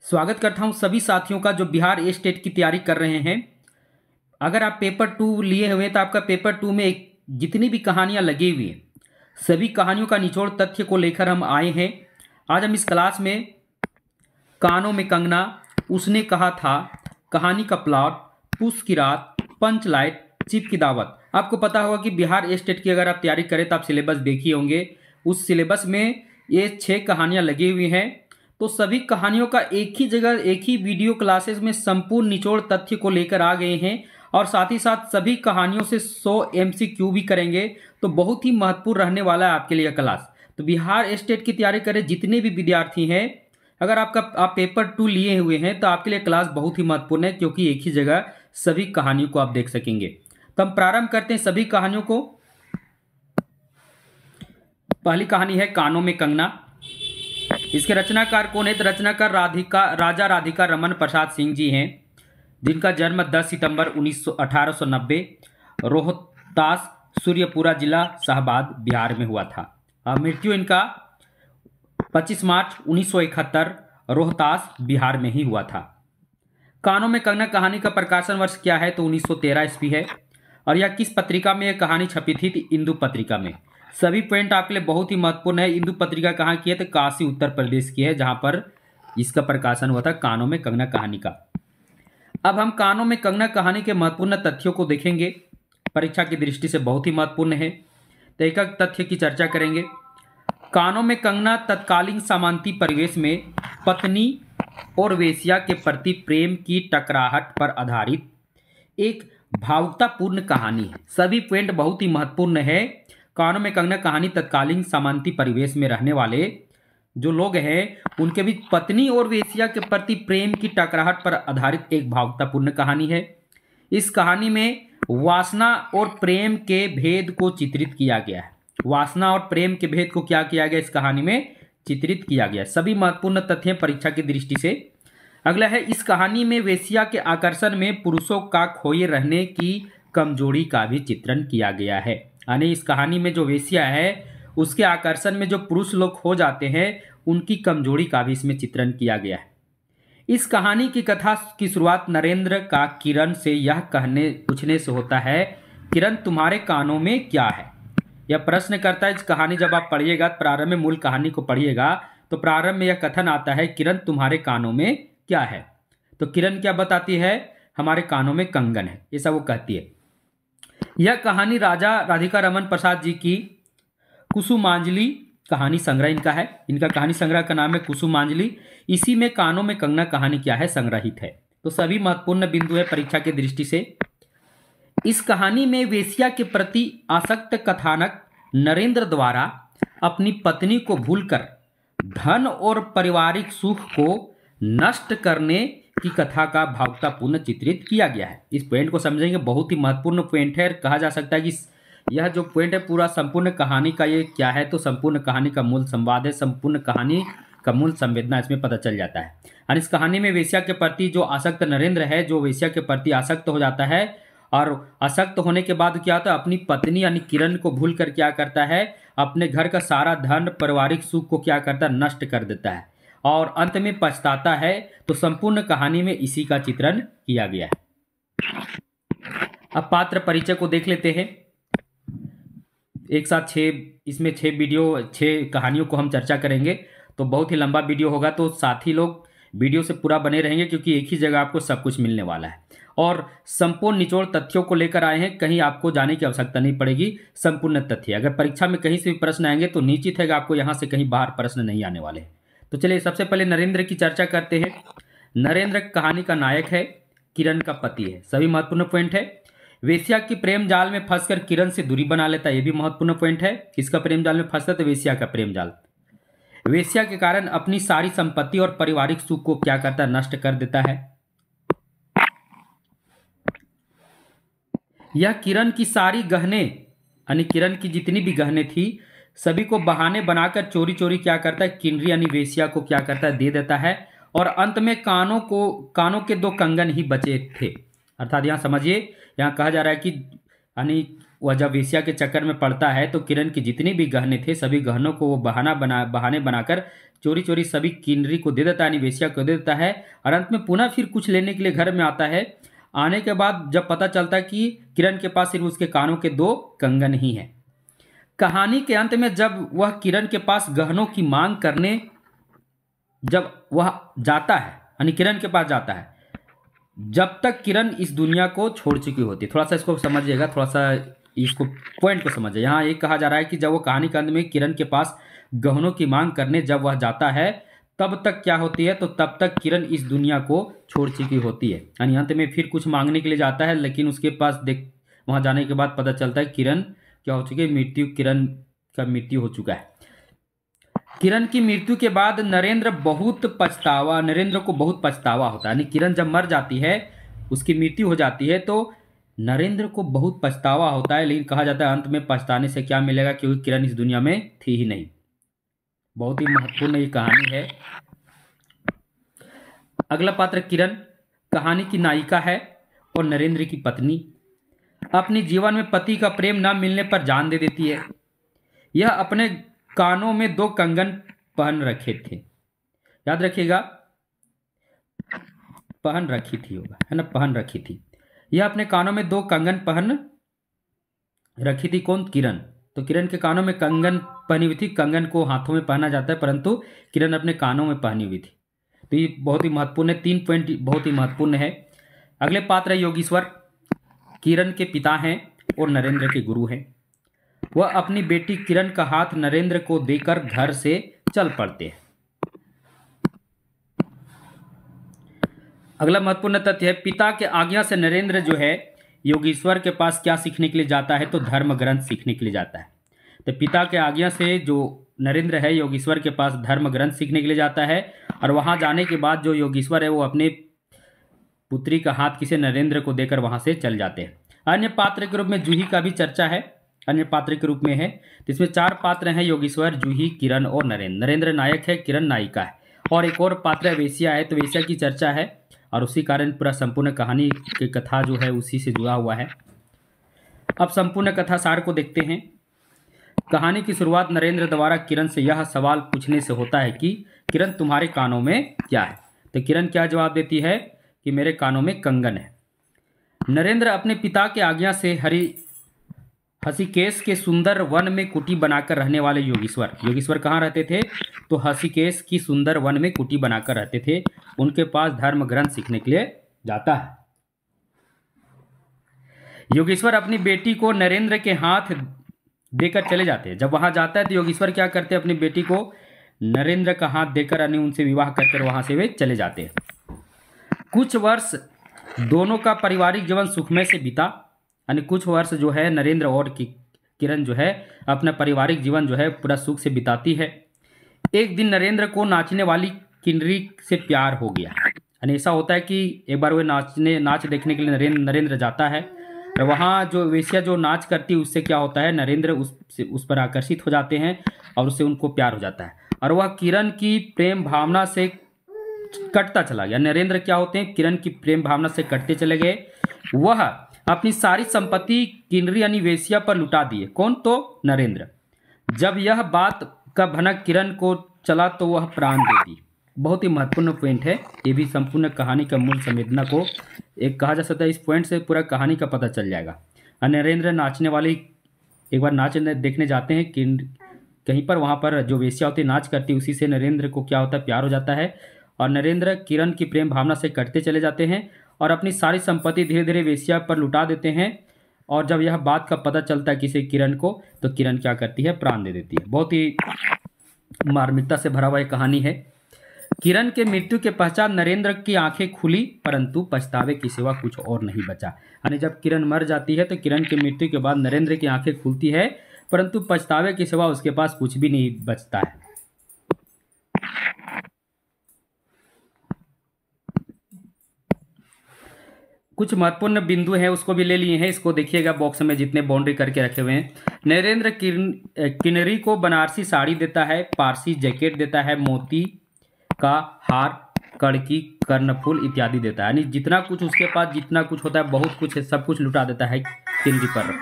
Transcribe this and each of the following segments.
स्वागत करता हूं सभी साथियों का जो बिहार ए स्टेट की तैयारी कर रहे हैं। अगर आप पेपर 2 लिए हुए हैं तो आपका पेपर 2 में जितनी भी कहानियां लगी हुई हैं सभी कहानियों का निचोड़ तथ्य को लेकर हम आए हैं। आज हम इस क्लास में कानों में कंगना, उसने कहा था, कहानी का प्लॉट, पूस की रात, पंच लाइट, चिप की दावत। आपको पता होगा कि बिहार ए स्टेट की अगर आप तैयारी करें तो आप सिलेबस देखिए होंगे। उस सिलेबस में ये 6 कहानियां लगी हुई हैं। तो सभी कहानियों का एक ही जगह एक ही वीडियो क्लासेस में संपूर्ण निचोड़ तथ्य को लेकर आ गए हैं और साथ ही साथ सभी कहानियों से 100 MCQ भी करेंगे। तो बहुत ही महत्वपूर्ण रहने वाला है आपके लिए क्लास। तो बिहार स्टेट की तैयारी करें जितने भी विद्यार्थी हैं, अगर आप पेपर 2 लिए हुए हैं तो आपके लिए क्लास बहुत ही महत्वपूर्ण है, क्योंकि एक ही जगह सभी कहानियों को आप देख सकेंगे। तो हम प्रारंभ करते हैं सभी कहानियों को। पहली कहानी है कानों में कंगना। इसके रचनाकार कौन है? तो रचनाकार राजा राधिका रमन प्रसाद सिंह जी हैं, जिनका जन्म 10 सितंबर 1890 रोहतास सूर्यपुरा जिला शाहबाद बिहार में हुआ था। मृत्यु इनका 25 मार्च 1971 रोहतास बिहार में ही हुआ था। कानों में कंगना कहानी का प्रकाशन वर्ष क्या है? तो 1913 ईस्वी है। और यह किस पत्रिका में यह कहानी छपी थी? तो इंदु पत्रिका में। सभी पॉइंट आपके लिए बहुत ही महत्वपूर्ण है। इंदु पत्रिका कहाँ की है? तो काशी उत्तर प्रदेश की है, जहां पर इसका प्रकाशन हुआ था, कानों में कंगना कहानी का। अब हम कानों में कंगना कहानी के महत्वपूर्ण तथ्यों को देखेंगे, परीक्षा की दृष्टि से बहुत ही महत्वपूर्ण है। तो एक एक तथ्य की चर्चा करेंगे। कानों में कंगना तत्कालीन सामंती परिवेश में पत्नी और वेश्या के प्रति प्रेम की टकराहट पर आधारित एक भावुकतापूर्ण कहानी है। सभी पॉइंट बहुत ही महत्वपूर्ण है। कानों में कंगना कहानी तत्कालीन सामंती परिवेश में रहने वाले जो लोग हैं उनके बीच पत्नी और वेश्या के प्रति प्रेम की टकराहट पर आधारित एक भावुकतापूर्ण कहानी है। इस कहानी में वासना और प्रेम के भेद को चित्रित किया गया है। वासना और प्रेम के भेद को क्या किया गया? इस कहानी में चित्रित किया गया। सभी महत्वपूर्ण तथ्य परीक्षा की दृष्टि से। अगला है, इस कहानी में वेश्या के आकर्षण में पुरुषों का खोए रहने की कमजोरी का भी चित्रण किया गया है। यानी इस कहानी में जो वेश्या है उसके आकर्षण में जो पुरुष लोग खो जाते हैं उनकी कमजोरी का भी इसमें चित्रण किया गया है। इस कहानी की कथा की शुरुआत नरेंद्र का किरण से यह पूछने से होता है, किरण तुम्हारे कानों में क्या है? यह प्रश्न करता है। इस कहानी जब आप पढ़िएगा, प्रारंभ में मूल कहानी को पढ़िएगा तो प्रारंभ में यह कथन आता है, किरण तुम्हारे कानों में क्या है? तो किरण क्या बताती है? हमारे कानों में कंगन है, ऐसा वो कहती है। यह कहानी राजा राधिका रमन प्रसाद जी की कुसुमांजलि कहानी संग्रह इनका है। इनका कहानी संग्रह का नाम है कुसुमांजलि। इसी में कानों में कंगना कहानी क्या है? संग्रहित है। तो सभी महत्वपूर्ण बिंदु है परीक्षा की दृष्टि से। इस कहानी में वेश्या के प्रति आसक्त कथानक नरेंद्र द्वारा अपनी पत्नी को भूलकर धन और पारिवारिक सुख को नष्ट करने की कथा का भावुकतापूर्ण चित्रित किया गया है। इस पॉइंट को समझेंगे, बहुत ही महत्वपूर्ण पॉइंट है। कहा जा सकता है कि यह जो पॉइंट है पूरा संपूर्ण कहानी का ये क्या है? तो संपूर्ण कहानी का मूल संवाद है, संपूर्ण कहानी का मूल संवेदना इसमें पता चल जाता है। और इस कहानी में वेश्या के प्रति जो आसक्त नरेंद्र है, जो वेश्या के प्रति आसक्त हो जाता है और आसक्त होने के बाद क्या होता है, अपनी पत्नी यानी किरण को भूल कर क्या करता है, अपने घर का सारा धन पारिवारिक सुख को क्या करता है? नष्ट कर देता है और अंत में पछताता है। तो संपूर्ण कहानी में इसी का चित्रण किया गया है। अब पात्र परिचय को देख लेते हैं। एक साथ 6 कहानियों को हम चर्चा करेंगे, तो बहुत ही लंबा वीडियो होगा। तो साथी लोग वीडियो से पूरा बने रहेंगे, क्योंकि एक ही जगह आपको सब कुछ मिलने वाला है और संपूर्ण निचोड़ तथ्यों को लेकर आए हैं। कहीं आपको जाने की आवश्यकता नहीं पड़ेगी। संपूर्ण तथ्य, अगर परीक्षा में कहीं से भी प्रश्न आएंगे तो निश्चित है कि आपको यहाँ से कहीं बाहर प्रश्न नहीं आने वाले। तो चलिए सबसे पहले नरेंद्र की चर्चा करते हैं। नरेंद्र कहानी का नायक है, किरण का पति है। सभी महत्वपूर्ण पॉइंट है। वेश्या की प्रेम जाल में फंसकर किरण से दूरी बना लेता है, यह भी महत्वपूर्ण पॉइंट है। किसका प्रेम जाल में फंसता है? तो वेश्या का प्रेम जाल। वेश्या के कारण अपनी सारी संपत्ति और पारिवारिक सुख को क्या करता है? नष्ट कर देता है। यह किरण की सारी गहने यानी किरण की जितनी भी गहने थी सभी को बहाने बनाकर चोरी चोरी क्या करता है? किन्नरी यानी वेश्या को क्या करता है? दे देता है। और अंत में कानों के 2 कंगन ही बचे थे। अर्थात यहाँ समझिए, यहाँ कहा जा रहा है कि यानी वह जब वेश्या के चक्कर में पड़ता है तो किरण की जितनी भी गहने थे सभी गहनों को वो बहाने बनाकर चोरी चोरी सभी किन्नरी को दे देता है, यानी वेश्या को दे देता है। और अंत में पुनः फिर कुछ लेने के लिए घर में आता है। आने के बाद जब पता चलता है कि किरण के पास सिर्फ उसके कानों के 2 कंगन ही हैं। कहानी के अंत में जब वह किरण के पास गहनों की मांग करने जब वह जाता है, यानी किरण के पास जाता है, जब तक किरण इस दुनिया को छोड़ चुकी होती है। थोड़ा सा इसको समझिएगा, थोड़ा सा इसको पॉइंट को समझिए। यहाँ एक कहा जा रहा है कि जब वो कहानी के अंत में किरण के पास गहनों की मांग करने जब वह जाता है तब तक क्या होती है, तो तब तक किरण इस दुनिया को छोड़ चुकी होती है। यानी अंत में फिर कुछ मांगने के लिए जाता है, लेकिन उसके पास वहां जाने के बाद पता चलता है किरण क्या हो चुकी है, किरण का मृत्यु हो चुका है। किरण की मृत्यु के बाद नरेंद्र को बहुत पछतावा होता है। यानी किरण जब मर जाती है, उसकी मृत्यु हो जाती है, तो नरेंद्र को बहुत पछतावा होता है। लेकिन कहा जाता है अंत में पछताने से क्या मिलेगा, क्योंकि किरण इस दुनिया में थी ही नहीं। बहुत ही महत्वपूर्ण ये कहानी है। अगला पात्र किरण कहानी की नायिका है और नरेंद्र की पत्नी। अपने जीवन में पति का प्रेम न मिलने पर जान दे देती है। यह अपने कानों में 2 कंगन पहन रखे थे, याद रखिएगा, पहन रखी थी होगा, है ना, पहन रखी थी। यह अपने कानों में 2 कंगन पहन रखी थी। कौन? किरण। तो किरण के कानों में कंगन पहनी हुई थी। कंगन को हाथों में पहना जाता है, परंतु किरण अपने कानों में पहनी हुई थी। तो ये बहुत ही महत्वपूर्ण है, 3 पॉइंट बहुत ही महत्वपूर्ण है। अगले पात्र है योगेश्वर। किरण के पिता हैं और नरेंद्र के गुरु हैं। वह अपनी बेटी किरण का हाथ नरेंद्र को देकर घर से चल पड़ते हैं। अगला महत्वपूर्ण तथ्य है, पिता के आज्ञा से नरेंद्र जो है योगेश्वर के पास क्या सीखने के लिए जाता है, तो धर्म ग्रंथ सीखने के लिए जाता है। तो पिता के आज्ञा से जो नरेंद्र है योगेश्वर के पास धर्म ग्रंथ सीखने के लिए जाता है। और वहां जाने के बाद जो योगेश्वर है वो अपने पुत्री का हाथ किसे, नरेंद्र को देकर वहां से चल जाते हैं। अन्य पात्र के रूप में जूही का भी चर्चा है, अन्य पात्र के रूप में है। तो इसमें 4 पात्र हैं, योगेश्वर, जूही, किरण और नरेंद्र। नरेंद्र नायक है, किरण नायिका है, और एक और पात्र वेश्या है। तो वेश्या की चर्चा है और उसी कारण पूरा संपूर्ण कहानी की कथा जो है उसी से जुड़ा हुआ है। अब संपूर्ण कथा सार को देखते हैं। कहानी की शुरुआत नरेंद्र द्वारा किरण से यह सवाल पूछने से होता है कि किरण तुम्हारे कानों में क्या है। तो किरण क्या जवाब देती है कि मेरे कानों में कंगन है। नरेंद्र अपने पिता के आज्ञा से हसीकेश के सुंदर वन में कुटी बनाकर रहने वाले योगेश्वर कहाँ रहते थे, तो हसीकेश की सुंदर वन में कुटी बनाकर रहते थे। उनके पास धर्म ग्रंथ सीखने के लिए जाता है। योगेश्वर अपनी बेटी को नरेंद्र के हाथ देकर चले जाते हैं। जब वहां जाता है तो योगेश्वर क्या करते हैं, अपनी बेटी को नरेंद्र का हाथ देकर यानी उनसे विवाह कर वहां से वे चले जाते हैं। कुछ वर्ष दोनों का पारिवारिक जीवन सुखमय से बीता, यानी कुछ वर्ष जो है नरेंद्र और किरण जो है अपना पारिवारिक जीवन जो है पूरा सुख से बिताती है। एक दिन नरेंद्र को नाचने वाली किन्नरी से प्यार हो गया। यानी ऐसा होता है कि एक बार वो नाच देखने के लिए नरेंद्र जाता है, और वहाँ जो वेश्या जो नाच करती है उससे क्या होता है, नरेंद्र उस पर आकर्षित हो जाते हैं और उससे उनको प्यार हो जाता है। और वह किरण की प्रेम भावना से कटता चला गया। नरेंद्र क्या होते हैं, किरण की प्रेम भावना से कटते चले गए। वह अपनी सारी संपत्ति किन्नरी यानी वेश्या पर लुटा दिए। कौन? तो नरेंद्र। जब यह बात का भनक किरण को चला तो वह प्राण दे दी। बहुत ही महत्वपूर्ण पॉइंट है, ये भी संपूर्ण कहानी का मूल संवेदना को एक कहा जा सकता है। इस पॉइंट से पूरा कहानी का पता चल जाएगा। नरेंद्र नाचने वाली एक बार नाच देखने जाते हैं कहीं पर, वहाँ पर जो वेश्या होती है नाच करती है, उसी से नरेंद्र को क्या होता है, प्यार हो जाता है। और नरेंद्र किरण की प्रेम भावना से कटते चले जाते हैं और अपनी सारी संपत्ति धीरे धीरे वेश्या पर लुटा देते हैं। और जब यह बात का पता चलता है किसी किरण को, तो किरण क्या करती है, प्राण दे देती है। बहुत ही मार्मिकता से भरा हुआ एक कहानी है। किरण के मृत्यु के पश्चात नरेंद्र की आंखें खुली, परंतु पछतावे की सिवा कुछ और नहीं बचा। यानी जब किरण मर जाती है तो किरण की मृत्यु के बाद नरेंद्र की आंखें खुलती है, परंतु पछतावे के सिवा उसके पास कुछ भी नहीं बचता है। कुछ महत्वपूर्ण बिंदु हैं उसको भी ले लिए हैं, इसको देखिएगा बॉक्स में जितने बाउंड्री करके रखे हुए हैं। नरेंद्र किन्नरी को बनारसी साड़ी देता है, पारसी जैकेट देता है, मोती का हार, कड़की, कर्णफूल इत्यादि देता है। यानी जितना कुछ उसके पास जितना कुछ होता है, बहुत कुछ है, सब कुछ लुटा देता है किन्नरी पर।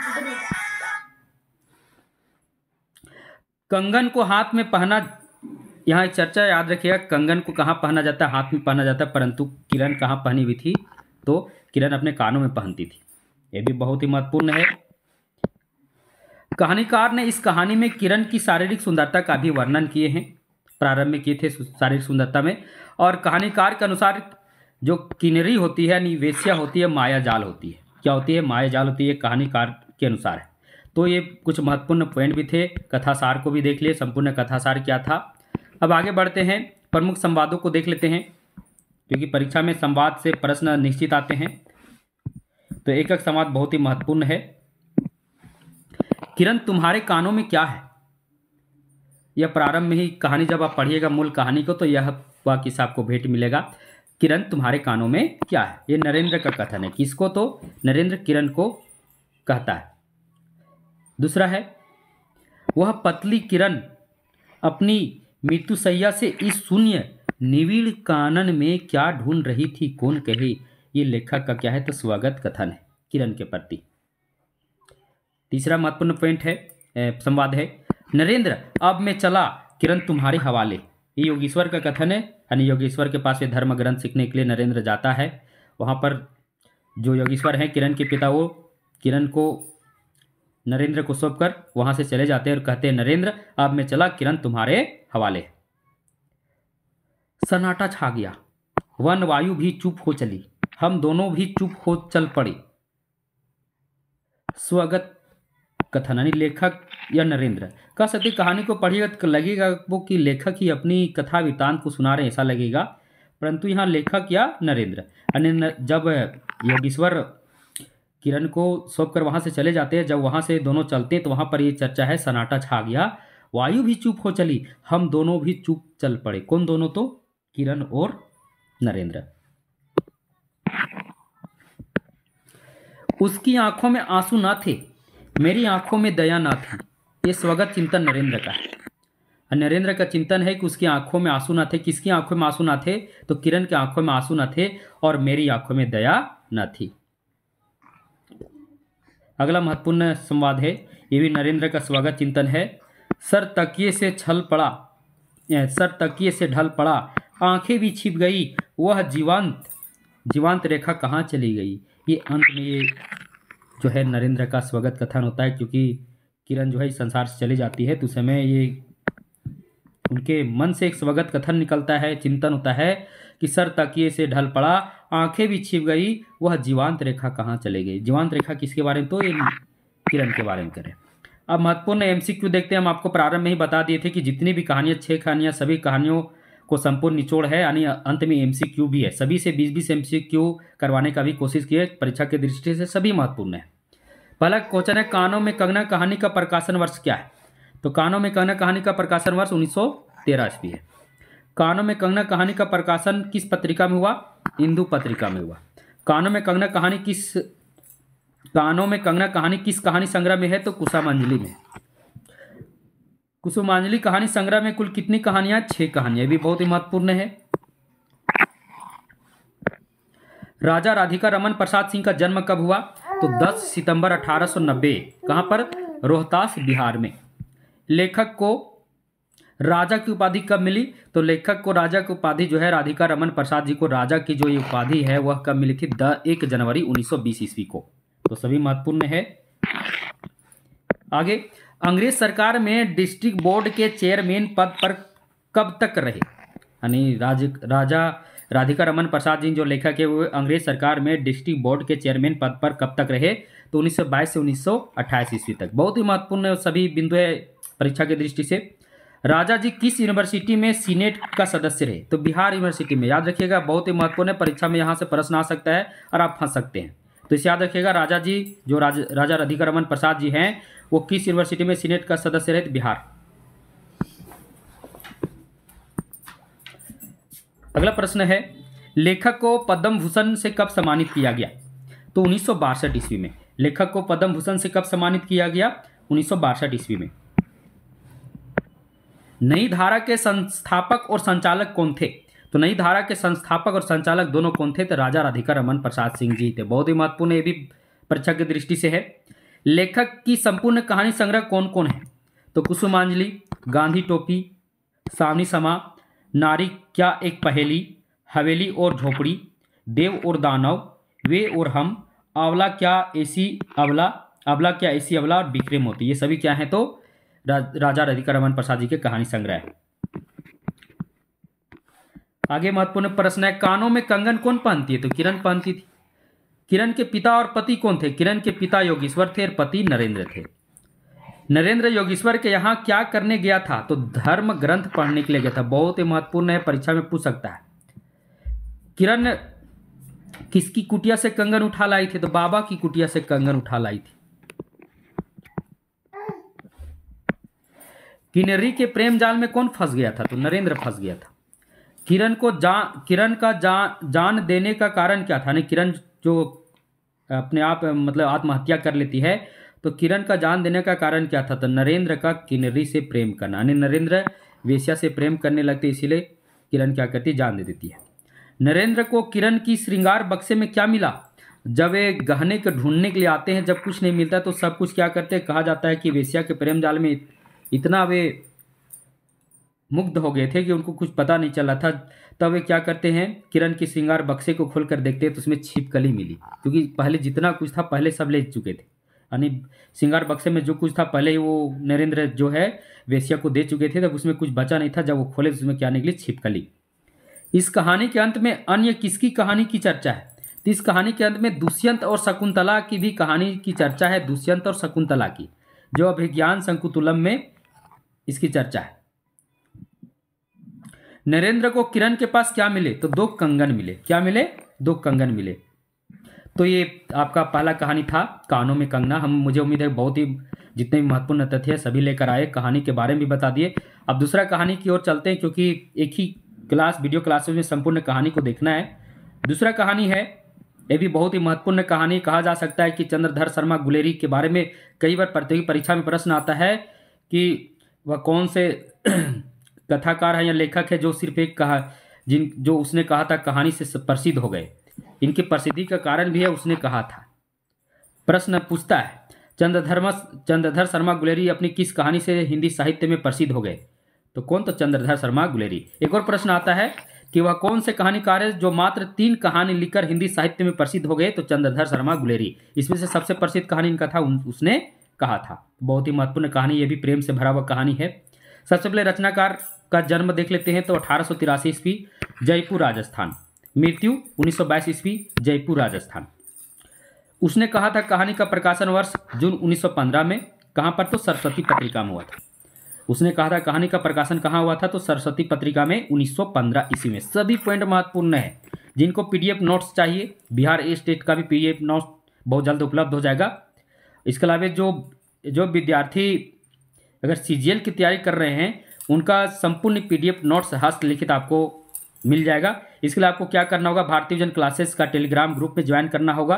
कंगन को हाथ में पहना, यहाँ एक चर्चा याद रखिएगा, कंगन को कहाँ पहना जाता है, हाथ में पहना जाता है, परंतु किरण कहाँ पहनी हुई थी, तो किरण अपने कानों में पहनती थी। यह भी बहुत ही महत्वपूर्ण है। कहानीकार ने इस कहानी में किरण की शारीरिक सुंदरता का भी वर्णन किए हैं, प्रारंभ में किए थे शारीरिक सुंदरता में। और कहानीकार के अनुसार जो किन्नरी होती है, निवेश्या होती है, माया जाल होती है। क्या होती है? माया जाल होती है, कहानीकार के अनुसार है। तो ये कुछ महत्वपूर्ण पॉइंट भी थे। कथासार को भी देख लिए, संपूर्ण कथासार क्या था। अब आगे बढ़ते हैं, प्रमुख संवादों को देख लेते हैं, क्योंकि परीक्षा में संवाद से प्रश्न निश्चित आते हैं। तो एक एक संवाद बहुत ही महत्वपूर्ण है। किरण तुम्हारे कानों में क्या है? यह प्रारंभ में ही कहानी जब आप पढ़िएगा मूल कहानी को, तो यह वाक्य से आपको भेंट मिलेगा। किरण तुम्हारे कानों में क्या है? ये नरेंद्र का कथन है। किसको? तो नरेंद्र किरण को कहता है। दूसरा है, वह पतली किरण अपनी मृत्युशैया से इस शून्य निविड़ कानन में क्या ढूंढ रही थी, कौन कहे? ये लेखक का क्या है? तो स्वागत कथन है किरण के प्रति। तीसरा महत्वपूर्ण पॉइंट है, संवाद है, नरेंद्र अब मैं चला, किरण तुम्हारे हवाले। ये योगेश्वर का कथन है, यानी योगेश्वर के पास ये धर्म ग्रंथ सीखने के लिए नरेंद्र जाता है। वहाँ पर जो योगेश्वर हैं किरण के पिता, वो किरण को नरेंद्र को सौंपकर वहाँ से चले जाते हैं और कहते हैं, नरेंद्र अब मैं चला, किरण तुम्हारे हवाले। सन्नाटा छा गया, वन वायु भी चुप हो चली, हम दोनों भी चुप हो चल पड़े। स्वागत कथन, यानी लेखक या नरेंद्र। कह सकते कहानी को पढ़िएगा तो लगेगा वो कि लेखक ही अपनी कथा वृत्तांत को सुना रहे हैं, ऐसा लगेगा, परंतु यहाँ लेखक या नरेंद्र। यानी जब योगेश्वर किरण को सौंप कर वहाँ से चले जाते हैं, जब वहाँ से दोनों चलते हैं तो वहाँ पर ये चर्चा है, सन्नाटा छा गया, वायु भी चुप हो चली, हम दोनों भी चुप चल पड़े। कौन दोनों? तो किरण और नरेंद्र। उसकी आंखों में आंसू ना थे, मेरी आंखों में दया ना थी। ये स्वगत चिंतन नरेंद्र का है। नरेंद्र का चिंतन है कि उसकी आंखों में आंसू ना थे। किसकी आंखों में आंसू ना थे? तो किरण की आंखों में आंसू ना थे और मेरी आंखों में दया ना थी। अगला महत्वपूर्ण संवाद है, ये भी नरेंद्र का स्वागत चिंतन है। सर तकिए से ढल पड़ा, आंखें भी छिप गई, वह जीवांत रेखा कहाँ चली गई। ये अंत में ये जो है नरेंद्र का स्वागत कथन होता है, क्योंकि किरण जो है इस संसार से चली जाती है, तो उस समय ये उनके मन से एक स्वागत कथन निकलता है, चिंतन होता है कि सर तकिए से ढल पड़ा, आंखें भी छिप गई, वह जीवांत रेखा कहाँ चले गई। जीवांत रेखा किसके बारे में? तो ये किरण के बारे में करें। अब महत्वपूर्ण एमसीक्यू देखते हैं। हम आपको प्रारंभ में ही बता दिए थे कि जितनी भी कहानियाँ, 6 कहानियाँ, सभी कहानियों को संपूर्ण निचोड़ है, यानी अंत में एमसीक्यू भी है। सभी से 20-20 एमसीक्यू करवाने का भी कोशिश की है, परीक्षा की दृष्टि से सभी महत्वपूर्ण है। पहला क्वेश्चन है, कानों में कंगना कहानी का प्रकाशन वर्ष क्या है? तो कानों में कंगना कहानी का प्रकाशन वर्ष 1913 ईस्वी है। कानों में कंगना कहानी का प्रकाशन किस पत्रिका में हुआ? हिंदू पत्रिका में हुआ। कानों में कंगना कहानी किस कहानी संग्रह में है? तो कुसुमांजलि में। कुसुमांजलि कहानी संग्रह में कुल कितनी कहानियां? 6 कहानियां, भी बहुत ही महत्वपूर्ण है। राजा राधिका रमन प्रसाद सिंह का जन्म कब हुआ? तो 10 सितंबर 1890। कहां पर? रोहतास, बिहार में। लेखक को राजा की उपाधि कब मिली? तो लेखक को राजा की उपाधि जो है, राधिका रमन प्रसाद जी को राजा की जो ये उपाधि है वह कब मिली थी? 1 जनवरी 1920 ईस्वी को। तो सभी महत्वपूर्ण है। आगे, अंग्रेज सरकार में डिस्ट्रिक्ट बोर्ड के चेयरमैन पद पर कब तक रहे? यानी राजा राधिका रमन प्रसाद जी जो लेखक है वो अंग्रेज सरकार में डिस्ट्रिक्ट बोर्ड के चेयरमैन पद पर कब तक रहे? तो 1922 से 1928 ईस्वी तक। बहुत ही महत्वपूर्ण सभी बिंदु है परीक्षा की दृष्टि से। राजा जी किस यूनिवर्सिटी में सीनेट का सदस्य रहे? तो बिहार यूनिवर्सिटी में। याद रखिएगा, बहुत ही महत्वपूर्ण है, परीक्षा में यहाँ से प्रश्न आ सकता है और आप फंस सकते हैं। तो इसे याद रखिएगा, राजा जी जो राजा राधिका रमन प्रसाद जी हैं वो किस यूनिवर्सिटी में सीनेट का सदस्य रहे? बिहार। अगला प्रश्न है, लेखक को पद्म भूषण से कब सम्मानित किया गया? तो 1962 ईस्वी में। लेखक को पद्म भूषण से कब सम्मानित किया गया? 1962 ईस्वी में। नई धारा के संस्थापक और संचालक कौन थे? तो नई धारा के संस्थापक और संचालक दोनों कौन थे? तो राजा राधिका रमन प्रसाद सिंह जी थे। बहुत ही महत्वपूर्ण, ये भी परीक्षा की दृष्टि से है। लेखक की संपूर्ण कहानी संग्रह कौन कौन है? तो कुसुमांजलि, गांधी टोपी, सावनी समा, नारी क्या एक पहेली, हवेली और झोपड़ी, देव और दानव, वे और हम, आंवला क्या ऐसी अवला, अबला क्या ऐसी अवला और बिखरे मोती। ये सभी क्या हैं? तो राजा राधिका रमन प्रसाद जी के कहानी संग्रह है। आगे महत्वपूर्ण प्रश्न है, कानों में कंगन कौन पहनती है? तो किरण पहनती थी। किरण के पिता और पति कौन थे? किरण के पिता योगेश्वर थे और पति नरेंद्र थे। नरेंद्र योगेश्वर के यहाँ क्या करने गया था? तो धर्म ग्रंथ पढ़ने के लिए गया था। बहुत ही महत्वपूर्ण है, परीक्षा में पूछ सकता है। किरण किसकी कुटिया से कंगन उठा लाई थी? तो बाबा की कुटिया से कंगन उठा लाई थी। किन्नरी के प्रेम जाल में कौन फंस गया था? तो नरेंद्र फंस गया था। किरण का जान देने का कारण क्या था? यानी किरण जो अपने आप मतलब आत्महत्या कर लेती है, तो किरण का जान देने का कारण क्या था? तो नरेंद्र का किन्नरी से प्रेम करना। यानी नरेंद्र वेश्या से प्रेम करने लगते, इसीलिए किरण क्या करती? जान दे देती है। नरेंद्र को किरण की श्रृंगार बक्से में क्या मिला? जब वे गहने के ढूंढने के लिए आते हैं, जब कुछ नहीं मिलता तो सब कुछ क्या करते हैं? कहा जाता है कि वेश्या के प्रेम जाल में इतना वे मुग्ध हो गए थे कि उनको कुछ पता नहीं चला था। तब वे क्या करते हैं? किरण की श्रृंगार बक्से को खोलकर देखते हैं तो उसमें छिपकली मिली, क्योंकि पहले जितना कुछ था पहले सब ले चुके थे। यानी श्रृंगार बक्से में जो कुछ था पहले ही वो नरेंद्र जो है वेश्या को दे चुके थे, तब उसमें कुछ बचा नहीं था। जब वो खोले तो उसमें क्या निकली? छिपकली। इस कहानी के अंत में अन्य किसकी कहानी की चर्चा है? तो इस कहानी के अंत में दुष्यंत और शकुंतला की भी कहानी की चर्चा है। दुष्यंत और शकुंतला की, जो अभिज्ञान शकुंतलम में इसकी चर्चा है। नरेंद्र को किरण के पास क्या मिले? तो 2 कंगन मिले। क्या मिले? 2 कंगन मिले। तो ये आपका पहला कहानी था कानों में कंगना। मुझे उम्मीद है बहुत ही जितने भी महत्वपूर्ण तथ्य है सभी लेकर आए, कहानी के बारे में भी बता दिए। अब दूसरा कहानी की ओर चलते हैं, क्योंकि एक ही वीडियो क्लासेस में संपूर्ण कहानी को देखना है। दूसरा कहानी है, ये भी बहुत ही महत्वपूर्ण कहानी। कहा जा सकता है कि चंद्रधर शर्मा गुलेरी के बारे में कई बार प्रतियोगी परीक्षा में प्रश्न आता है कि वह कौन से कथाकार है या लेखक है जो सिर्फ एक जो उसने कहा था कहानी से प्रसिद्ध हो गए। इनकी प्रसिद्धि का कारण भी है, उसने कहा था। प्रश्न पूछता है, चंद्रधर शर्मा गुलेरी अपनी किस कहानी से हिंदी साहित्य में प्रसिद्ध हो गए? तो कौन? तो चंद्रधर शर्मा गुलेरी। एक और प्रश्न आता है कि वह कौन से कहानीकार है जो मात्र 3 कहानी लिखकर हिंदी साहित्य में प्रसिद्ध हो गए? तो चंद्रधर शर्मा गुलेरी। इसमें से सबसे प्रसिद्ध कहानी इनका था, उसने कहा था। बहुत ही महत्वपूर्ण कहानी, ये भी प्रेम से भरा हुआ कहानी है। सबसे पहले रचनाकार का जन्म देख लेते हैं। तो 1883 ईस्वी, जयपुर राजस्थान। मृत्यु 1922 ईस्वी, जयपुर राजस्थान। उसने कहा था कहानी का प्रकाशन वर्ष जून 1915 में। कहाँ पर? तो सरस्वती पत्रिका में हुआ था। उसने कहा था कहानी का प्रकाशन कहाँ हुआ था? तो सरस्वती पत्रिका में 1915 ईस्वी में। सभी पॉइंट महत्वपूर्ण है। जिनको पीडीएफ नोट्स चाहिए, बिहार स्टेट का भी पीडीएफ नोट्स बहुत जल्द उपलब्ध हो जाएगा। इसके अलावा जो विद्यार्थी अगर सीजीएल की तैयारी कर रहे हैं, उनका संपूर्ण पीडीएफ नोट्स हस्तलिखित आपको मिल जाएगा। इसके लिए आपको क्या करना होगा? भारतीय विजन क्लासेस का टेलीग्राम ग्रुप में ज्वाइन करना होगा।